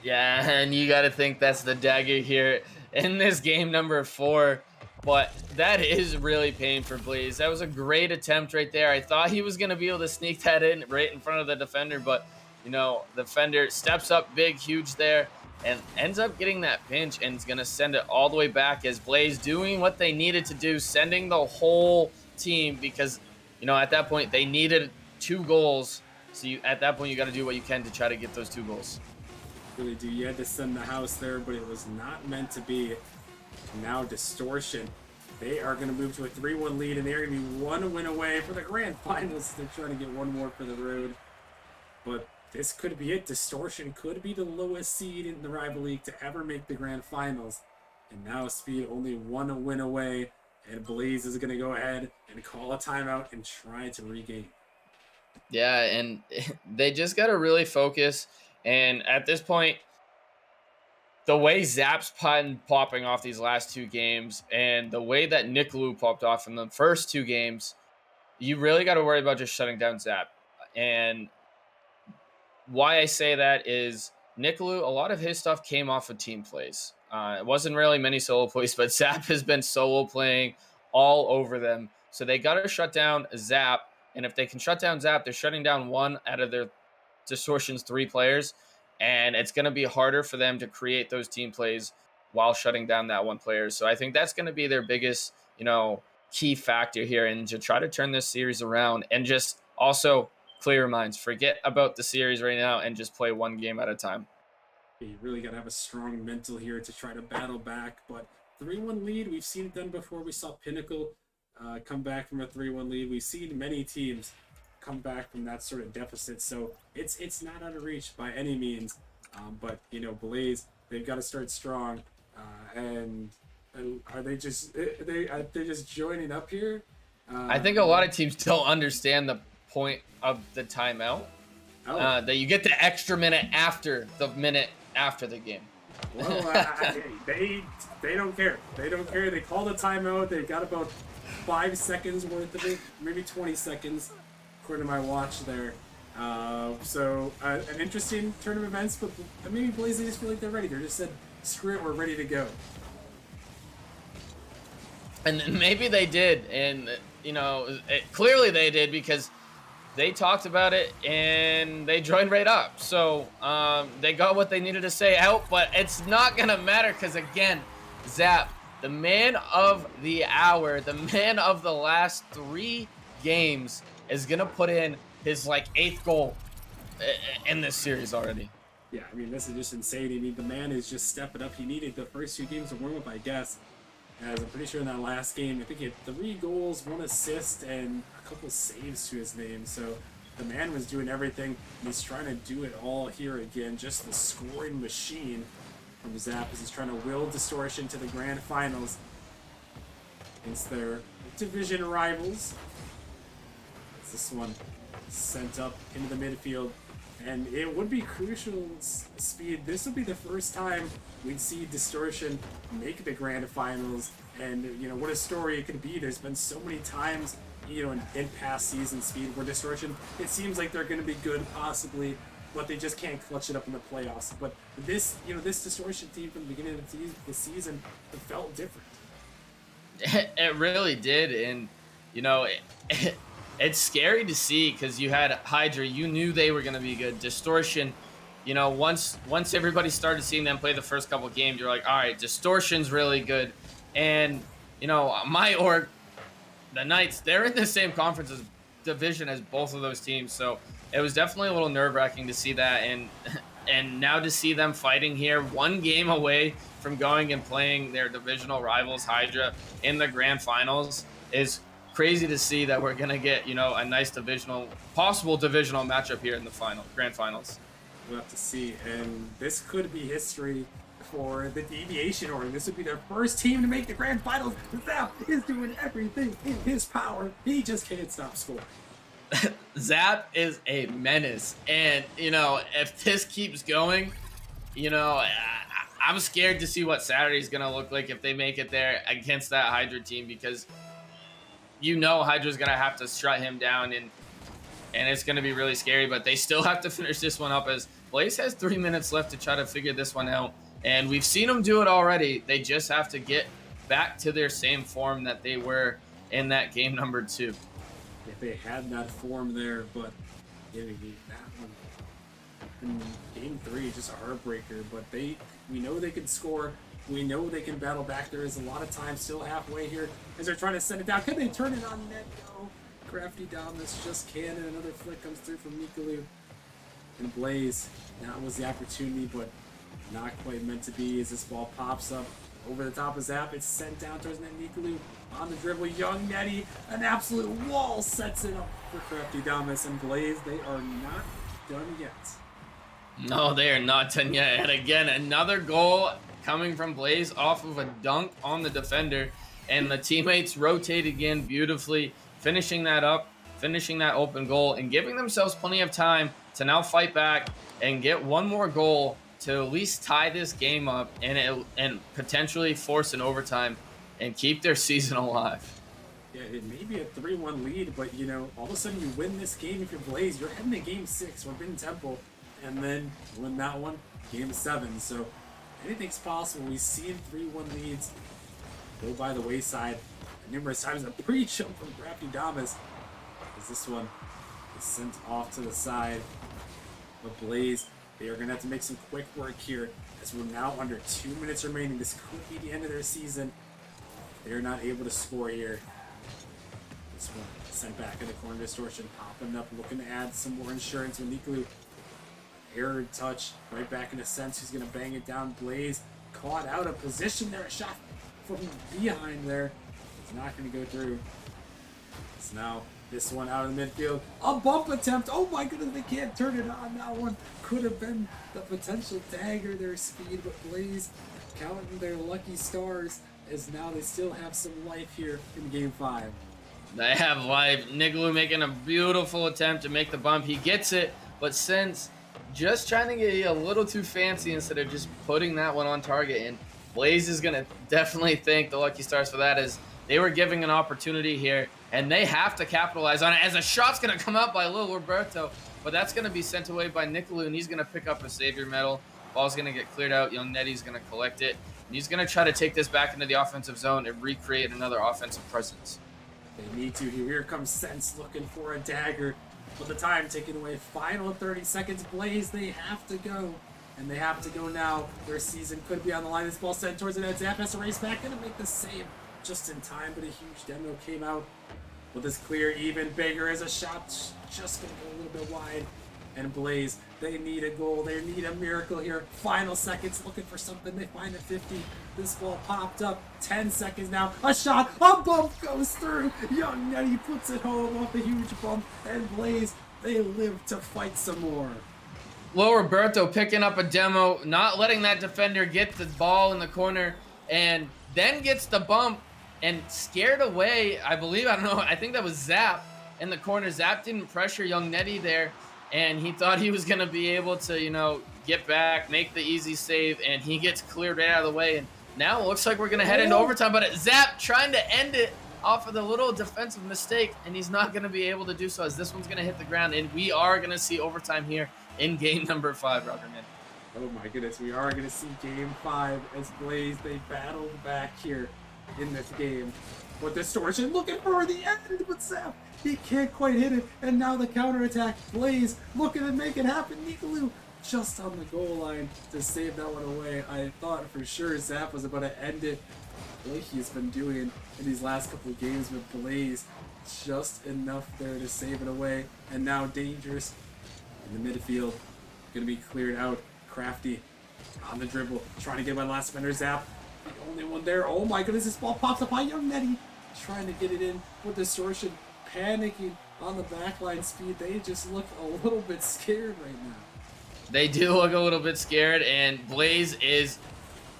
Yeah, and you got to think that's the dagger here in this game number 4. But that is really pain for Blaze. That was a great attempt right there. I thought he was going to be able to sneak that in right in front of the defender, but, the defender steps up big, huge there, and ends up getting that pinch and is going to send it all the way back as Blaze doing what they needed to do, sending the whole team because, at that point, they needed 2 goals. So at that point, you got to do what you can to try to get those 2 goals. Really do. You had to send the house there, but it was not meant to be. Now Distortion, they are going to move to a 3-1 lead, and they're going to be 1 win away for the grand finals. They're trying to get 1 more for the road, but this could be it. Distortion could be the lowest seed in the Rival League to ever make the grand finals, and now Speed only 1 win away, and Blaze is going to go ahead and call a timeout and try to regain. Yeah, and they just got to really focus, and at this point, the way Zap's popping off these last 2 games and the way that Nicolou popped off in the first 2 games, you really got to worry about just shutting down Zap. And why I say that is Nicolou, a lot of his stuff came off of team plays. It wasn't really many solo plays, but Zap has been solo playing all over them. So they got to shut down Zap. And if they can shut down Zap, they're shutting down 1 out of their Distortion's 3 players. And it's going to be harder for them to create those team plays while shutting down that 1 player. So I think that's going to be their biggest, key factor here, and to try to turn this series around and just also clear your minds. Forget about the series right now and just play 1 game at a time. You really got to have a strong mental here to try to battle back. But 3-1 lead, we've seen it done before. We saw Pinnacle come back from a 3-1 lead. We've seen many teams come back from that sort of deficit, so it's not out of reach by any means. But Blaze, they've got to start strong. And are they just joining up here? I think a lot of teams don't understand the point of the timeout. That you get the extra minute after the game. Well, they don't care. They don't care. They call the timeout. They got about 5 seconds worth of it, maybe 20 seconds. According to my watch there. So an interesting turn of events, but maybe Blaze, they just feel like they're ready. They just said, screw it, we're ready to go. And maybe they did, and clearly they did, because they talked about it and they joined right up. So they got what they needed to say out, but it's not gonna matter because, again, Zap, the man of the hour, the man of the last 3 games, is going to put in his 8th goal in this series already. Yeah, I mean, this is just insane. I mean, the man is just stepping up. He needed the first 2 games to warm up, I guess. As I'm pretty sure in that last game, I think he had 3 goals, 1 assist, and a couple saves to his name. So the man was doing everything. He's trying to do it all here again. Just the scoring machine from Zap as he's trying to will Distortion to the grand finals against their division rivals. This one sent up into the midfield, and it would be crucial. Speed, this would be the first time we'd see Distortion make the grand finals, and what a story it could be. There's been so many times in past seasons, Speed, where Distortion, it seems like they're going to be good possibly, but they just can't clutch it up in the playoffs. But this this Distortion team from the beginning of the season, it felt different. It really did, and it's scary to see, because you had Hydra, you knew they were going to be good. Distortion, once everybody started seeing them play the first couple of games, you're like, all right, Distortion's really good. And, my org, the Knights, they're in the same division as both of those teams. So it was definitely a little nerve-wracking to see that. And now to see them fighting here, 1 game away from going and playing their divisional rivals, Hydra, in the grand finals, is crazy to see that we're gonna get a nice possible divisional matchup here in the grand finals. We'll have to see, and this could be history for the Deviation Org. This would be their first team to make the grand finals. Zap is doing everything in his power. He just can't stop scoring. Zap is a menace. And, you know, if this keeps going, you know, I'm scared to see what Saturday's going to look like if they make it there against that Hydra team, because you know Hydra's going to have to shut him down, and it's going to be really scary. But they still have to finish this one up, as Blaze has 3 minutes left to try to figure this one out. And we've seen them do it already. They just have to get back to their same form that they were in that game number 2. If they had that form there, but giving that one in game 3, just a heartbreaker. But we know they can score. We know they can battle back. There is a lot of time still halfway here as they're trying to send it down. Can they turn it on net? No. Crafty down this just can, and another flick comes through from Nikolai. And Blaze, that was the opportunity, but not quite meant to be, as this ball pops up over the top of Zap. It's sent down towards net. Nikolai on the dribble. Young Netty, an absolute wall, sets it up for Crafty Damas. And Blaze, they are not done yet. No, they are not done yet. And again, another goal coming from Blaze off of a dunk on the defender. And the teammates rotate again beautifully, finishing that up, finishing that open goal, and giving themselves plenty of time to now fight back and get one more goal to at least tie this game up and potentially force an overtime and keep their season alive. Yeah, it may be a 3-1 lead, but, you know, all of a sudden you win this game if you're Blaze. You're heading to game 6 or Bin Temple, and then win that one, game 7. So anything's possible. We've seen 3-1 leads go by the wayside numerous times. A pre-jump from Crafty Damas, as this one is sent off to the side. But Blaze, they are going to have to make some quick work here, as we're now under 2 minutes remaining. This could be the end of their season. They're not able to score here. This one sent back in the corner. Distortion popping up, looking to add some more insurance with Nikolai. Error touch, right back in a sense. He's going to bang it down. Blaze caught out of position there. A shot from behind there. It's not going to go through. It's now this one out of the midfield. A bump attempt. Oh my goodness, they can't turn it on. That one could have been the potential dagger, their speed, but Blaze counting their lucky stars, as now they still have some life here in game 5. They have life. Niglou making a beautiful attempt to make the bump. He gets it, but since just trying to get a little too fancy instead of just putting that one on target. And Blaze is going to definitely thank the Lucky Stars for that, as they were giving an opportunity here, and they have to capitalize on it, as a shot's going to come out by Lil Roberto, but that's going to be sent away by Nikolai, and he's going to pick up a savior medal. Ball's going to get cleared out. Young Netty's going to collect it, and he's going to try to take this back into the offensive zone and recreate another offensive presence. They need to. Here comes Sense looking for a dagger. With the time taken away, final 30 seconds. Blaze, they have to go. And they have to go now. Their season could be on the line. This ball sent towards the net. Zap has to race back. Gonna make the save just in time, but a huge demo came out with this clear. Even bigger as a shot just gonna go a little bit wide. And Blaze, they need a goal. They need a miracle here. Final seconds, looking for something. They find it 50. This ball popped up. 10 seconds now. A shot. A bump goes through. Young Netty puts it home off a huge bump. And Blaze, they live to fight some more. Lil Roberto picking up a demo, not letting that defender get the ball in the corner, and then gets the bump and scared away, I think that was Zap in the corner. Zap didn't pressure Young Netty there, and he thought he was going to be able to, get back, make the easy save, and he gets cleared right out of the way. And now it looks like we're going to head into overtime, but Zap trying to end it off of the little defensive mistake, and he's not going to be able to do so, as this one's going to hit the ground, and we are going to see overtime here in game number 5, Ruggerman. Oh my goodness, we are going to see game 5 as Blaze, they battled back here in this game. With Distortion looking for the end, but Zap, he can't quite hit it. And now the counterattack. Blaze looking to make it happen. Nikolai just on the goal line to save that one away. I thought for sure Zap was about to end it, like he's been doing in these last couple of games with Blaze. Just enough there to save it away. And now Dangerous in the midfield, going to be cleared out. Crafty on the dribble, trying to get by the last defender. Zap, the only one there. Oh my goodness, this ball pops up by Young Netty, trying to get it in with Distortion, panicking on the backline speed. They just look a little bit scared right now. They do look a little bit scared, and Blaze is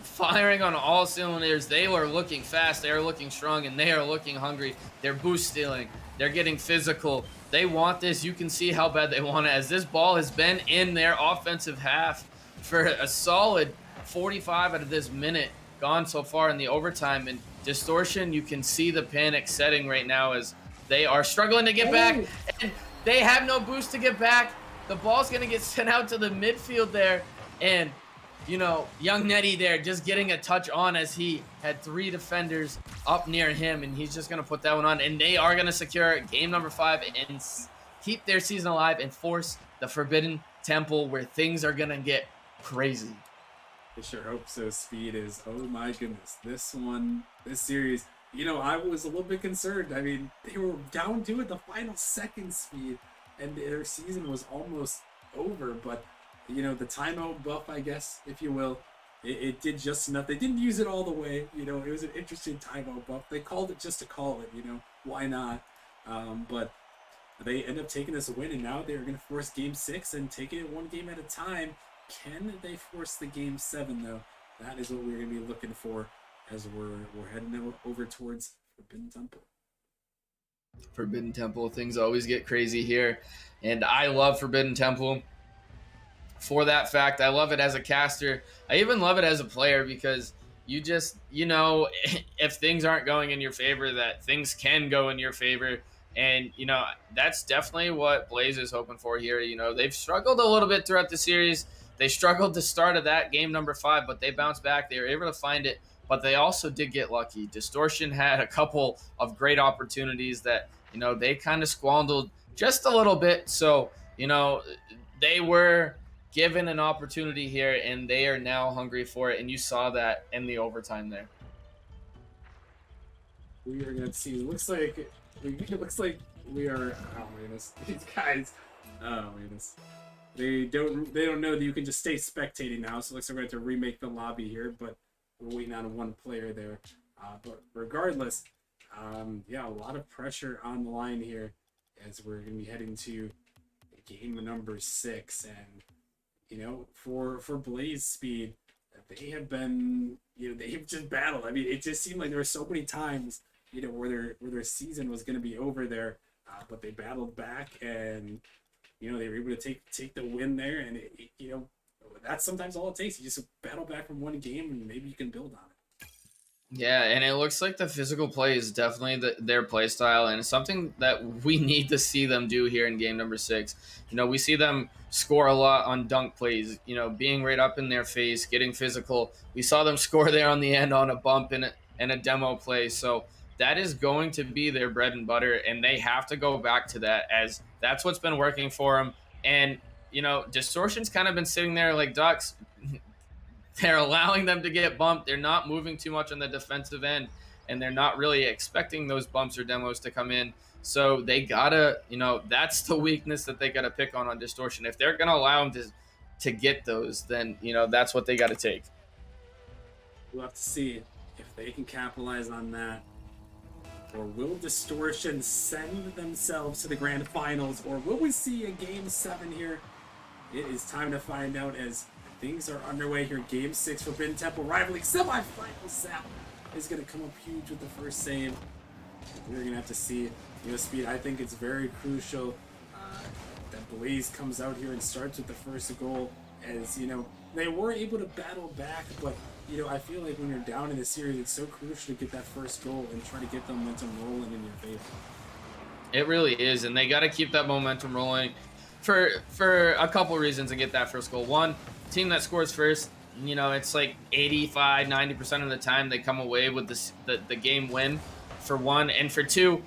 firing on all cylinders. They are looking fast, they are looking strong, and they are looking hungry. They're boost stealing, they're getting physical, They want this. You can see how bad they want it, as this ball has been in their offensive half for a solid 45 out of this minute gone so far in the overtime. And Distortion, you can see the panic setting right now as they are struggling to get back, and they have no boost to get back. The ball's going to get sent out to the midfield there, and you know, young Nettie there just getting a touch on as he had 3 defenders up near him, and he's just going to put that one on. And they are going to secure game number 5 and keep their season alive and force the Forbidden Temple, where things are going to get crazy. I sure hope so. Speed is, oh my goodness, this series, you know, I was a little bit concerned. I mean, they were down to it the final second, Speed, and their season was almost over, but you know, the timeout buff, I guess, if you will, it did just enough. They didn't use it all the way. You know, it was an interesting timeout buff. They called it just to call it, you know, why not? But they end up taking this win, and now they're going to force game 6 and take it 1 game at a time. Can they force the game 7, though? That is what we're going to be looking for as we're heading over towards Forbidden Temple. Forbidden Temple, things always get crazy here, and I love Forbidden Temple. For that fact, I love it as a caster. I even love it as a player, because you just, you know, if things aren't going in your favor, that things can go in your favor. And, you know, that's definitely what Blaze is hoping for here. You know, they've struggled a little bit throughout the series. They struggled to start of that game number 5, but they bounced back. They were able to find it, but they also did get lucky. Distortion had a couple of great opportunities that, you know, they kind of squandered just a little bit. So, you know, they were given an opportunity here, and they are now hungry for it, and you saw that in the overtime there. We are gonna see. It looks like we are. Oh my goodness, these guys. Oh my goodness. They don't know that you can just stay spectating now. So it looks like we're going to have to remake the lobby here, but we're waiting on 1 player there. But regardless, yeah, a lot of pressure on the line here as we're going to be heading to game number 6, and you know, for Blaze Speed, they have been, you know, they've just battled. I mean, it just seemed like there were so many times, you know, where their season was going to be over there, but they battled back, and you know, they were able to take the win there, and you know, that's sometimes all it takes. You just battle back from 1 game, and maybe you can build on it. Yeah, and it looks like the physical play is definitely their play style, and it's something that we need to see them do here in game number 6. You know, we see them score a lot on dunk plays, you know, being right up in their face, getting physical. We saw them score there on the end on a bump and a demo play. So that is going to be their bread and butter, and they have to go back to that, as that's what's been working for them. And, you know, Distortion's kind of been sitting there like ducks. They're allowing them to get bumped. They're not moving too much on the defensive end, and they're not really expecting those bumps or demos to come in. So they gotta, you know, that's the weakness that they gotta pick on Distortion. If they're gonna allow them to get those, then, you know, that's what they gotta take. We'll have to see if they can capitalize on that, or will Distortion send themselves to the grand finals, or will we see a game 7 here? It is time to find out, as things are underway here. Game 6 for Forbidden Temple Rival League Semifinal. Sap is going to come up huge with the first save. We're going to have to see. You know, Speed, I think it's very crucial that Blaze comes out here and starts with the first goal, as, you know, they were able to battle back, but, you know, I feel like when you're down in the series, it's so crucial to get that first goal and try to get the momentum rolling in your favor. It really is, and they got to keep that momentum rolling for a couple reasons to get that first goal. One, team that scores first, you know, it's like 85-90% of the time they come away with the game win, for one. And for two,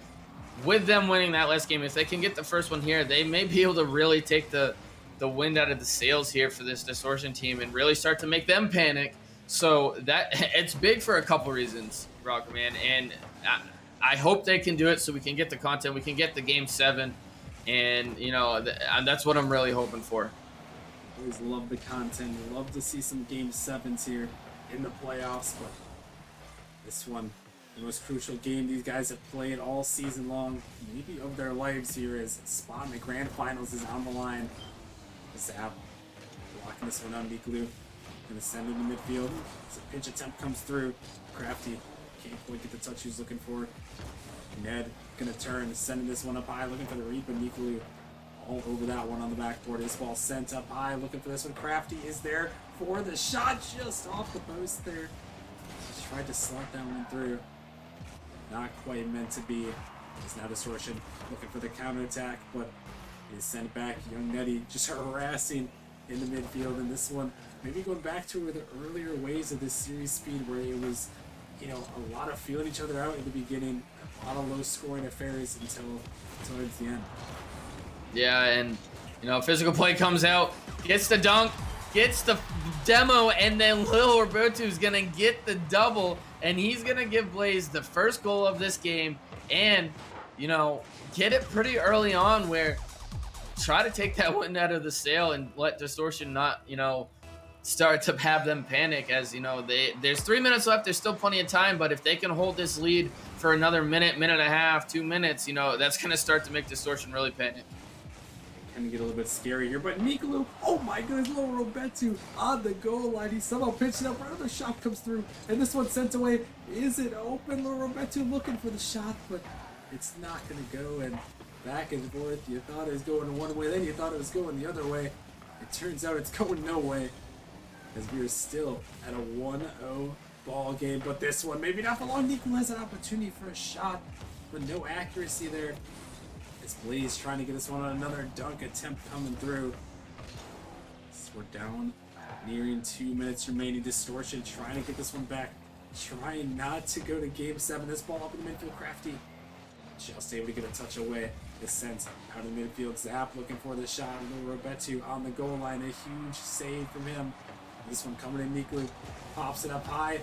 with them winning that last game, if they can get the first one here, they may be able to really take the wind out of the sails here for this Distortion team and really start to make them panic. So that it's big for a couple reasons, Rockman, and I hope they can do it so we can get the content, we can get the game 7, and, you know, that's what I'm really hoping for. Always love the content. Love to see some game 7s here in the playoffs, but this one, the most crucial game these guys have played all season long, maybe of their lives here, as spot in the grand finals is on the line. Zap blocking this one on Glue. Gonna send him to midfield. As a pinch attempt comes through. Crafty can't quite get the touch he's looking for. Ned gonna turn, sending this one up high, looking for the read, but Nikolu all over that one on the backboard. This ball sent up high, looking for this one. Crafty is there for the shot, just off the post there. Just tried to slot that one through. Not quite meant to be. It's now Distortion looking for the counterattack, but is sent back. Young Netty just harassing in the midfield, and this one maybe going back to the earlier ways of this series speed where it was, you know, a lot of feeling each other out in the beginning, a lot of low scoring affairs until towards the end. Yeah, and you know, physical play comes out, gets the dunk, gets the demo, and then Lil Roberto's gonna get the double, and he's gonna give Blaze the first goal of this game, and you know, get it pretty early on where try to take that wind out of the sail and let Distortion not, you know, start to have them panic, as you know, there's 3 minutes left. There's still plenty of time, but if they can hold this lead for another minute, minute and a half, 2 minutes, you know, that's gonna start to make Distortion really panic. Kind of get a little bit scary here, but Nikolu, oh my goodness, Lil Roberto on the goal line. He somehow pitched it up. Another shot comes through, and this one sent away. Is it open? Lil Roberto looking for the shot, but it's not going to go, and back and forth. You thought it was going one way, then you thought it was going the other way. It turns out it's going no way, as we are still at a 1-0 ball game. But this one, maybe not for long. Nikolu has an opportunity for a shot, but no accuracy there. It's Blaze trying to get this one on another dunk attempt coming through. So we're down, nearing 2 minutes remaining. Distortion trying to get this one back, trying not to go to game 7. This ball up in the midfield, Crafty just able to get a touch away. This sent out of the midfield. Zap looking for the shot. Lil Roberto on the goal line. A huge save from him. This one coming in. Nikolu pops it up high.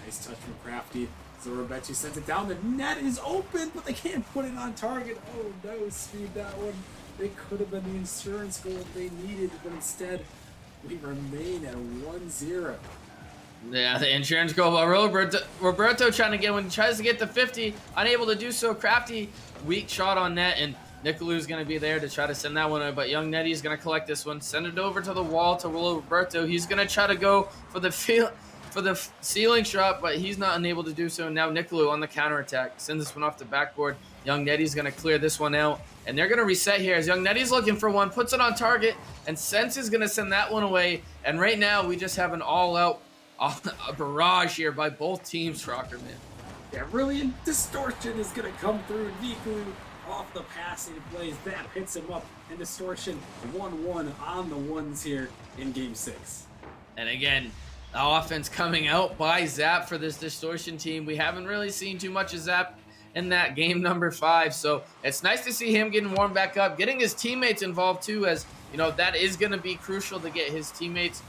Nice touch from Crafty. So Roberto sends it down. The net is open, but they can't put it on target. Oh no, Speed, that one. It could have been the insurance goal they needed, but instead we remain at 1-0. Yeah, the insurance goal. But Roberto trying to get, when he tries to get to 50, unable to do so. Crafty, weak shot on net, and Nikolu's going to be there to try to send that one over. But Young Netty's going to collect this one, send it over to the wall to Roberto. He's going to try to go for the ceiling shot, but he's not unable to do so. Now Nikolu on the counterattack. Send this one off the backboard. Young Netty's going to clear this one out, and they're going to reset here as Young Netty's looking for one, puts it on target, and Sense is going to send that one away. And right now, we just have an all-out a barrage here by both teams, Rocker, man. Yeah, really, Distortion is going to come through. Nikolu off the passing plays. That hits him up, and Distortion 1-1 on the ones here in Game 6. And again, the offense coming out by Zap for this Distortion team. We haven't really seen too much of Zap in that game number 5, so it's nice to see him getting warmed back up, getting his teammates involved too, as you know, that is going to be crucial to get his teammates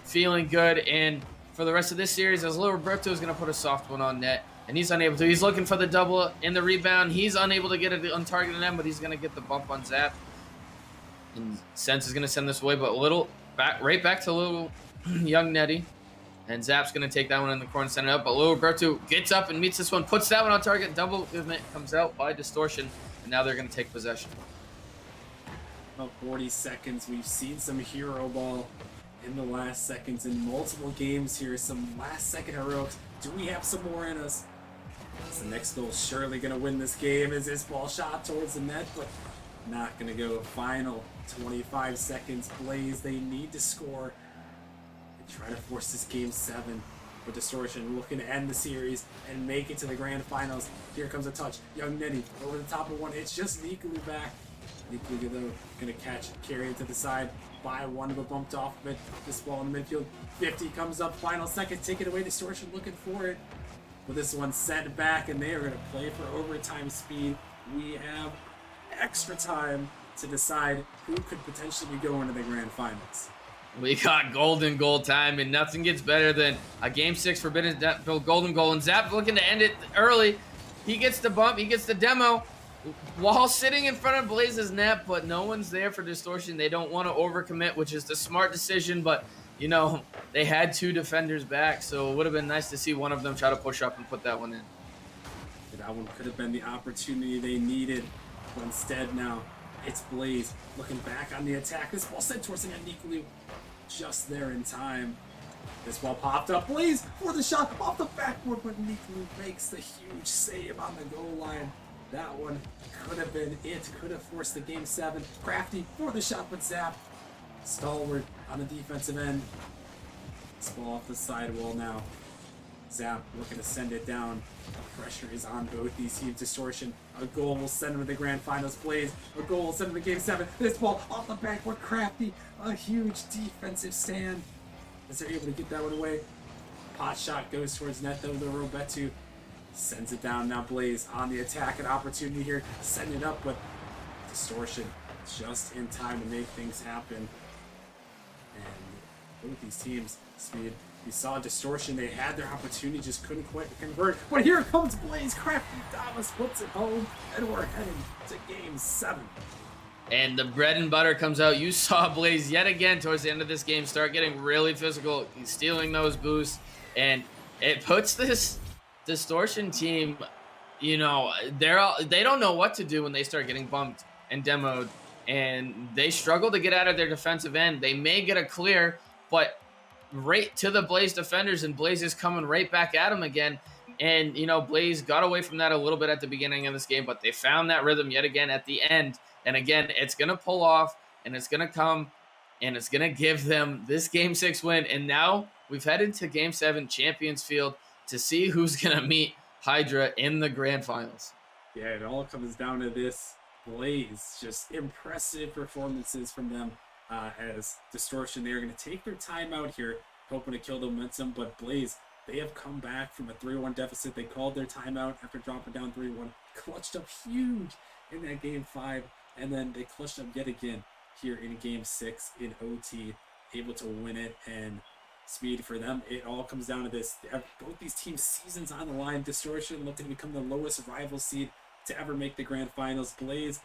feeling good. And for the rest of this series, as Lil Roberto is going to put a soft one on net, and he's unable to. He's looking for the double in the rebound. He's unable to get it on target on them, but he's going to get the bump on Zap. And Sense is going to send this away, but right back to Lil Young Netty. And Zap's going to take that one in the corner and send it up. But Lil Roberto gets up and meets this one, puts that one on target. Double movement comes out by Distortion, and now they're going to take possession. About 40 seconds. We've seen some hero ball in the last seconds in multiple games here. Some last-second heroics. Do we have some more in us? So the next goal surely going to win this game. Is this ball shot towards the net, but not going to go. Final 25 seconds. Blaze, they need to score. Try to force this game 7 with Distortion, looking to end the series and make it to the grand finals. Here comes a touch. Young Netty over the top of one. It's just Nikolu back. Nikolu though gonna catch, carry it to the side. By one, but bumped off of it. This ball in the midfield. 50 comes up. Final second, take it away. Distortion looking for it. But this one sent back, and they are gonna play for overtime speed. We have extra time to decide who could potentially be going to the grand finals. We got golden goal time, and nothing gets better than a Game 6 Forbidden golden goal. And Zap looking to end it early. He gets the bump. He gets the demo while sitting in front of Blaze's net, but no one's there for Distortion. They don't want to overcommit, which is the smart decision, but, you know, they had 2 defenders back, so it would have been nice to see one of them try to push up and put that one in. That one could have been the opportunity they needed, but instead now it's Blaze looking back on the attack. This ball sent towards the net. Nikolu just there in time. This ball popped up. Blaze for the shot off the backboard, but Niku makes the huge save on the goal line. That one could have been it. Could have forced the game 7. Crafty for the shot, but Zap stalwart on the defensive end. This ball off the sidewall now. Zap looking to send it down. Pressure is on both these teams. Distortion. A goal will send them to the grand finals. Blaze. A goal will send them to game 7. This ball off the backboard. Crafty. A huge defensive stand. Is they able to get that one away? Pot shot goes towards net though. The Robetu sends it down. Now Blaze on the attack. An opportunity here. Send it up, but Distortion just in time to make things happen. And both these teams, Speed. We saw Distortion. They had their opportunity, just couldn't quite convert. But here comes Blaze. Crafty Damas puts it home, and we're heading to game 7. And the bread and butter comes out. You saw Blaze yet again towards the end of this game start getting really physical. He's stealing those boosts, and it puts this Distortion team, you know, they don't know what to do when they start getting bumped and demoed, and they struggle to get out of their defensive end. They may get a clear, but right to the Blaze defenders, and Blaze is coming right back at him again. And, you know, Blaze got away from that a little bit at the beginning of this game, but they found that rhythm yet again at the end. And again, it's going to pull off, and it's going to come, and it's going to give them this Game 6 win. And now we've headed to Game 7, Champions Field, to see who's going to meet Hydra in the Grand Finals. Yeah, it all comes down to this. Blaze, just impressive performances from them. As Distortion, they're going to take their time out here, hoping to kill the momentum. But Blaze, they have come back from a 3-1 deficit. They called their timeout after dropping down 3-1. Clutched up huge in that game 5. And then they clutched up yet again here in game 6 in OT, able to win it. And Speed, for them, it all comes down to this. Both these teams' seasons on the line. Distortion looking to become the lowest rival seed to ever make the Grand Finals. Blaze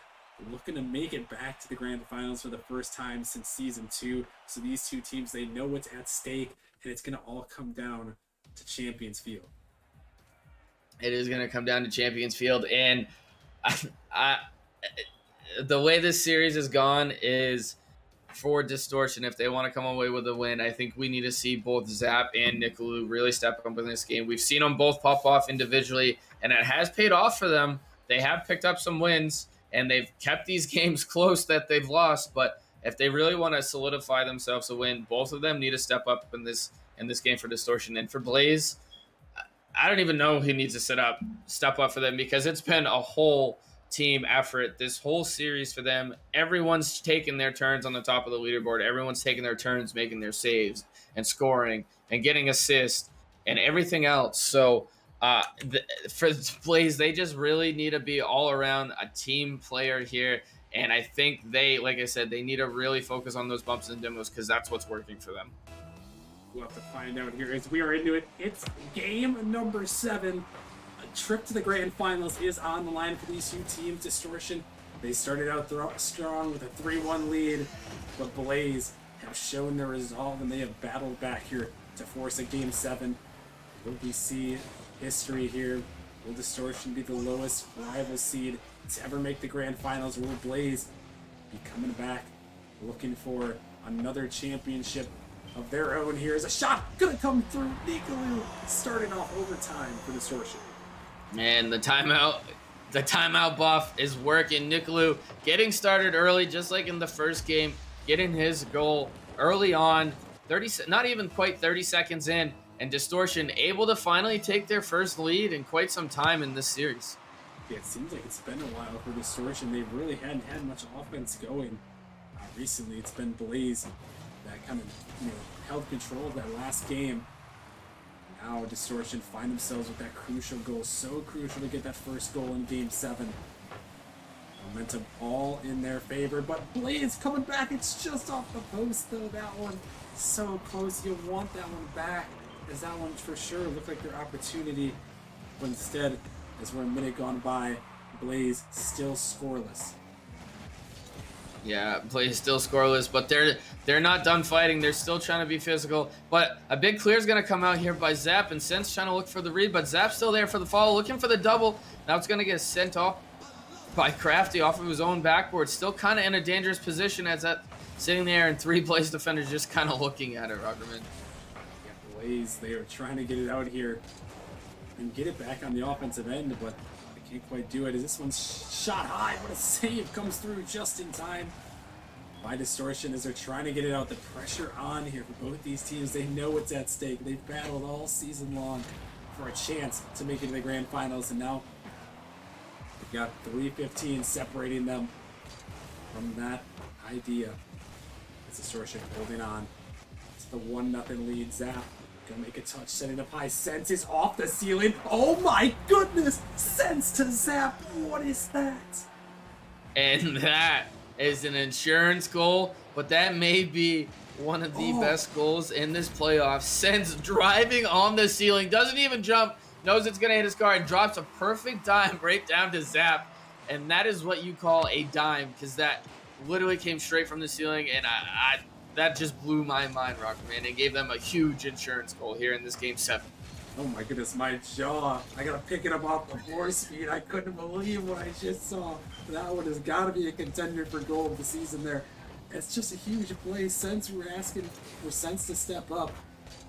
looking to make it back to the Grand Finals for the first time since Season 2. So these two teams, they know what's at stake, and it's going to all come down to Champions Field. It is going to come down to Champions Field, and the way this series has gone is for Distortion. If they want to come away with a win, I think we need to see both Zap and Nikolai really step up in this game. We've seen them both pop off individually, and it has paid off for them. They have picked up some wins, and they've kept these games close that they've lost. But if they really want to solidify themselves a win, both of them need to step up in this game for Distortion. And for Blaze, I don't even know who needs to step up for them, because it's been a whole team effort this whole series for them. Everyone's taking their turns on the top of the leaderboard. Everyone's taking their turns making their saves and scoring and getting assists and everything else. So for Blaze, they just really need to be all around a team player here. And I think like I said, they need to really focus on those bumps and demos, because that's what's working for them. We'll have to find out here as we are into it. It's game number 7. A trip to the Grand Finals is on the line for these two teams. Distortion, they started out strong with a 3-1 lead, but Blaze have shown their resolve, and they have battled back here to force a game 7. Will we see history here? Will Distortion be the lowest rival seed to ever make the Grand Finals? Will Blaze be coming back looking for another championship of their own? Here is a shot gonna come through. Nikolai starting off overtime for Distortion. Man, the timeout buff is working. Nikolai getting started early, just like in the first game, getting his goal early on, not even quite 30 seconds in, and Distortion able to finally take their first lead in quite some time in this series. Yeah, it seems like it's been a while for Distortion. They really hadn't had much offense going. Recently, it's been Blaze that kind of held control of that last game. Now Distortion find themselves with that crucial goal. So crucial to get that first goal in game 7. Momentum all in their favor, but Blaze coming back. It's just off the post though. That one so close. You want that one back, as that one for sure looked like their opportunity. But instead, as we're a minute gone by, Blaze still scoreless. Yeah, Blaze still scoreless, but they're not done fighting. They're still trying to be physical. But a big clear is going to come out here by Zap, and Sense trying to look for the read, but Zap's still there for the follow, looking for the double. Now it's going to get sent off by Crafty off of his own backboard. Still kind of in a dangerous position as that sitting there, and 3 Blaze defenders just kind of looking at it, Ruggerman. Yeah, Blaze, they are trying to get it out here and get it back on the offensive end, but they can't quite do it. As this one's shot high, what a save comes through just in time by Distortion as they're trying to get it out. The pressure on here for both these teams. They know it's at stake. They've battled all season long for a chance to make it to the grand finals, and now we've got 3:15 separating them from that idea. It's Distortion holding on. It's the 1-0 lead. Zap gonna make a touch, setting up high. Sense is off the ceiling. Oh my goodness! Sense to Zap. What is that? And that is an insurance goal, but that may be one of the best goals in this playoff. Sense driving on the ceiling, doesn't even jump, knows it's gonna hit his car, and drops a perfect dime right down to Zap. And that is what you call a dime, because that literally came straight from the ceiling, and that just blew my mind, Rocker Man. It gave them a huge insurance goal here in this game 7. Oh my goodness, my jaw. I gotta pick it up off the floor speed. I couldn't believe what I just saw. That one has gotta be a contender for goal of the season there. It's just a huge play. Sense, we were asking for Sense to step up,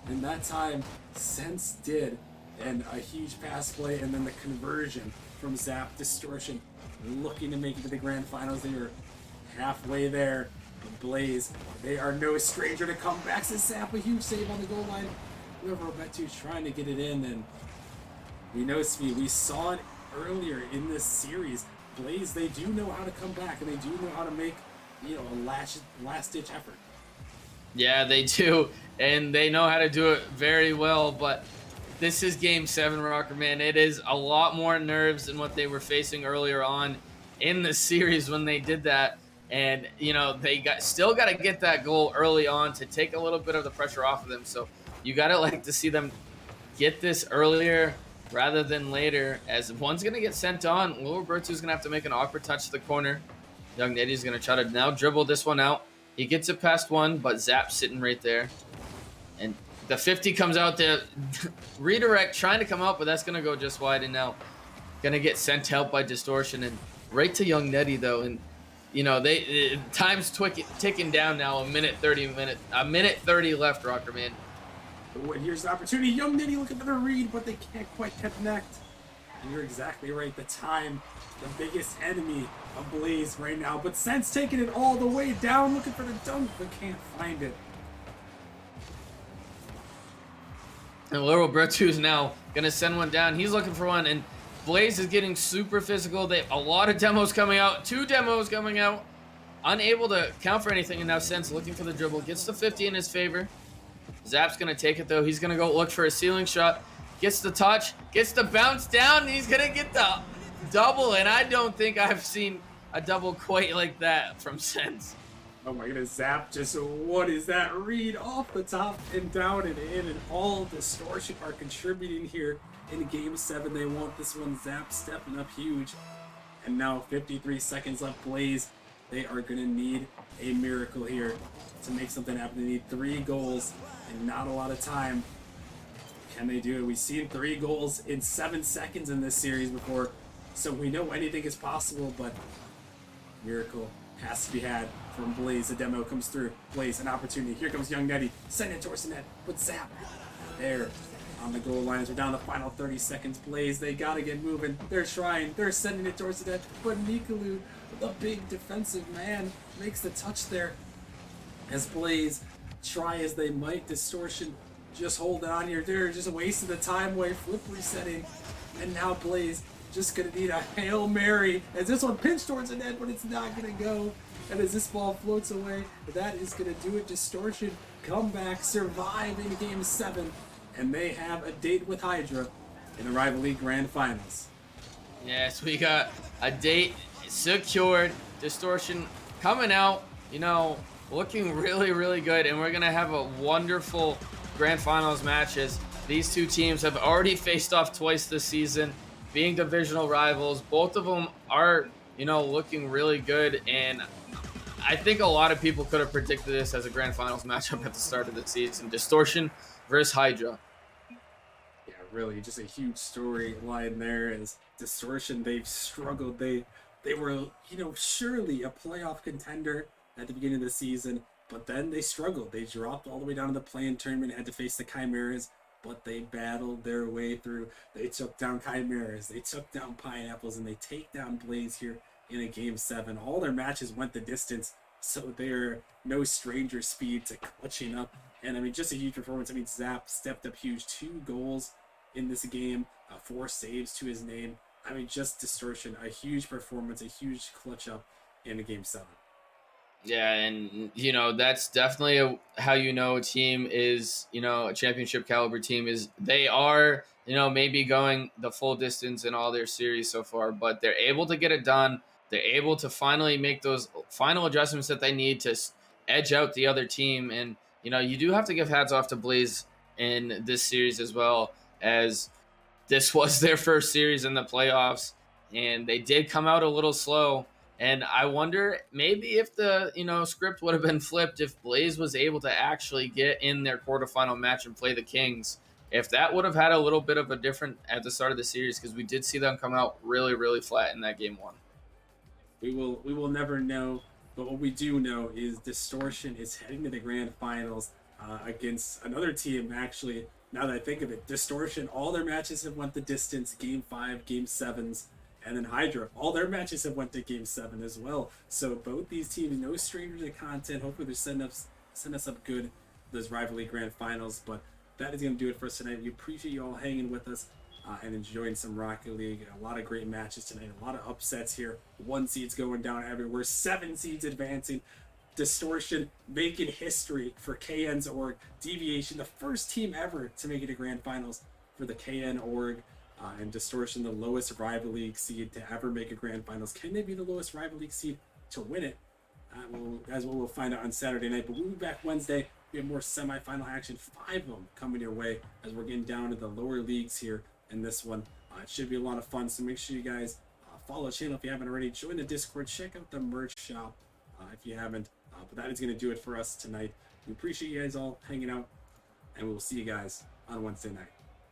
and that time Sense did. And a huge pass play, and then the conversion from Zap. Distortion looking to make it to the grand finals. They were halfway there. Blaze, they are no stranger to comebacks. And Zap, a huge save on the goal line. Rival League trying to get it in, and we know Speed. We saw it earlier in this series. Blaze, they do know how to come back, and they do know how to make, a last-ditch effort. Yeah, they do, and they know how to do it very well, but this is game 7, Rocker Man. It is a lot more nerves than what they were facing earlier on in the series when they did that. And, they still got to get that goal early on to take a little bit of the pressure off of them. So you got to like to see them get this earlier rather than later, as one's going to get sent on. Lil Roberto's going to have to make an awkward touch to the corner. Young Neddy's going to try to now dribble this one out. He gets it past one, but Zap's sitting right there. And the 50 comes out to redirect, trying to come out, but that's going to go just wide. And now going to get sent out by Distortion and right to Young Neddy, though. And, time's ticking down now. A minute 30 left, Rocker Man. Oh, and here's the opportunity. Young Neddy looking for the read, but they can't quite connect. And you're exactly right. The time, the biggest enemy of Blaze right now. But Sense taking it all the way down, looking for the dunk, but can't find it. And Lil Roberto is now going to send one down. He's looking for one, and Blaze is getting super physical. They a lot of demos coming out. 2 demos coming out. Unable to count for anything, and now Sense looking for the dribble. Gets the 50 in his favor. Zap's going to take it, though. He's going to go look for a ceiling shot. Gets the touch. Gets the bounce down. And he's going to get the double, and I don't think I've seen a double quite like that from Sense. Oh my goodness, Zap just, what is that read off the top and down and in, and all Distortion are contributing here in game 7. They want this one. Zap stepping up huge. And now 53 seconds left. Blaze, they are going to need a miracle here to make something happen. They need 3 goals and not a lot of time. Can they do it? We've seen 3 goals in 7 seconds in this series before, so we know anything is possible, but miracle has to be had from Blaze. The demo comes through. Blaze, an opportunity. Here comes Young Neddy. Send it towards the net. But Zap there on the goal line. We're down the final 30 seconds. Blaze, they got to get moving. They're trying. They're sending it towards the net. But Nikalu, the big defensive man, makes the touch there. As Blaze try as they might. Distortion just holding on here. They're just wasting the time away. Flip resetting. And now Blaze just going to need a Hail Mary. As this one pinched towards the net, but it's not going to go. And as this ball floats away, that is going to do it. Distortion come back, survive in game 7. And they have a date with Hydra in the Rival League Grand Finals. Yes, we got a date secured. Distortion coming out, looking really, really good. And we're going to have a wonderful Grand Finals match, as these 2 teams have already faced off twice this season, being divisional rivals. Both of them are, looking really good. And I think a lot of people could have predicted this as a Grand Finals matchup at the start of the season. Distortion versus Hydra. Yeah, really, just a huge storyline there. As Distortion, they've struggled. They were, surely a playoff contender at the beginning of the season. but then they struggled. They dropped all the way down to the play-in tournament, had to face the Chimeras, but they battled their way through. They took down Chimeras, they took down Pineapples, and they take down Blaze here in a Game 7. All their matches went the distance, so they're no stranger speed to clutching up. And I mean, just a huge performance. I mean, Zap stepped up huge. 2 goals in this game, 4 saves to his name. I mean, just Distortion, a huge performance, a huge clutch up in a Game 7. Yeah, and that's definitely how a team is, a championship caliber team is. They are, maybe going the full distance in all their series so far, but they're able to get it done. They're able to finally make those final adjustments that they need to edge out the other team. And you do have to give hats off to Blaze in this series as well, as this was their first series in the playoffs, and they did come out a little slow. And I wonder maybe if the script would have been flipped if Blaze was able to actually get in their quarterfinal match and play the Kings, if that would have had a little bit of a different at the start of the series, because we did see them come out really, really flat in that Game 1. We will never know, but what we do know is Distortion is heading to the grand finals against another team. Actually, now that I think of it, Distortion, all their matches have went the distance. Game 5, Game 7s, and then Hydra, all their matches have went to Game 7 as well. So both these teams, no strangers to content. Hopefully they're setting us up good for those Rival League Grand Finals. But that is going to do it for us tonight. We appreciate you all hanging with us and enjoying some Rocket League. A lot of great matches tonight. A lot of upsets here. 1 seeds going down everywhere. 7 seeds advancing. Distortion making history for KN's org. Deviation, the first team ever to make it to Grand Finals for the KN org. And Distortion, the lowest Rival League seed to ever make a Grand Finals. Can they be the lowest Rival League seed to win it? As we'll find out on Saturday night. But we'll be back Wednesday. We have more semifinal action, 5 of them coming your way as we're getting down to the lower leagues here in this one. It should be a lot of fun, so make sure you guys follow the channel if you haven't already. Join the Discord. Check out the merch shop if you haven't. But that is going to do it for us tonight. We appreciate you guys all hanging out, and we will see you guys on Wednesday night.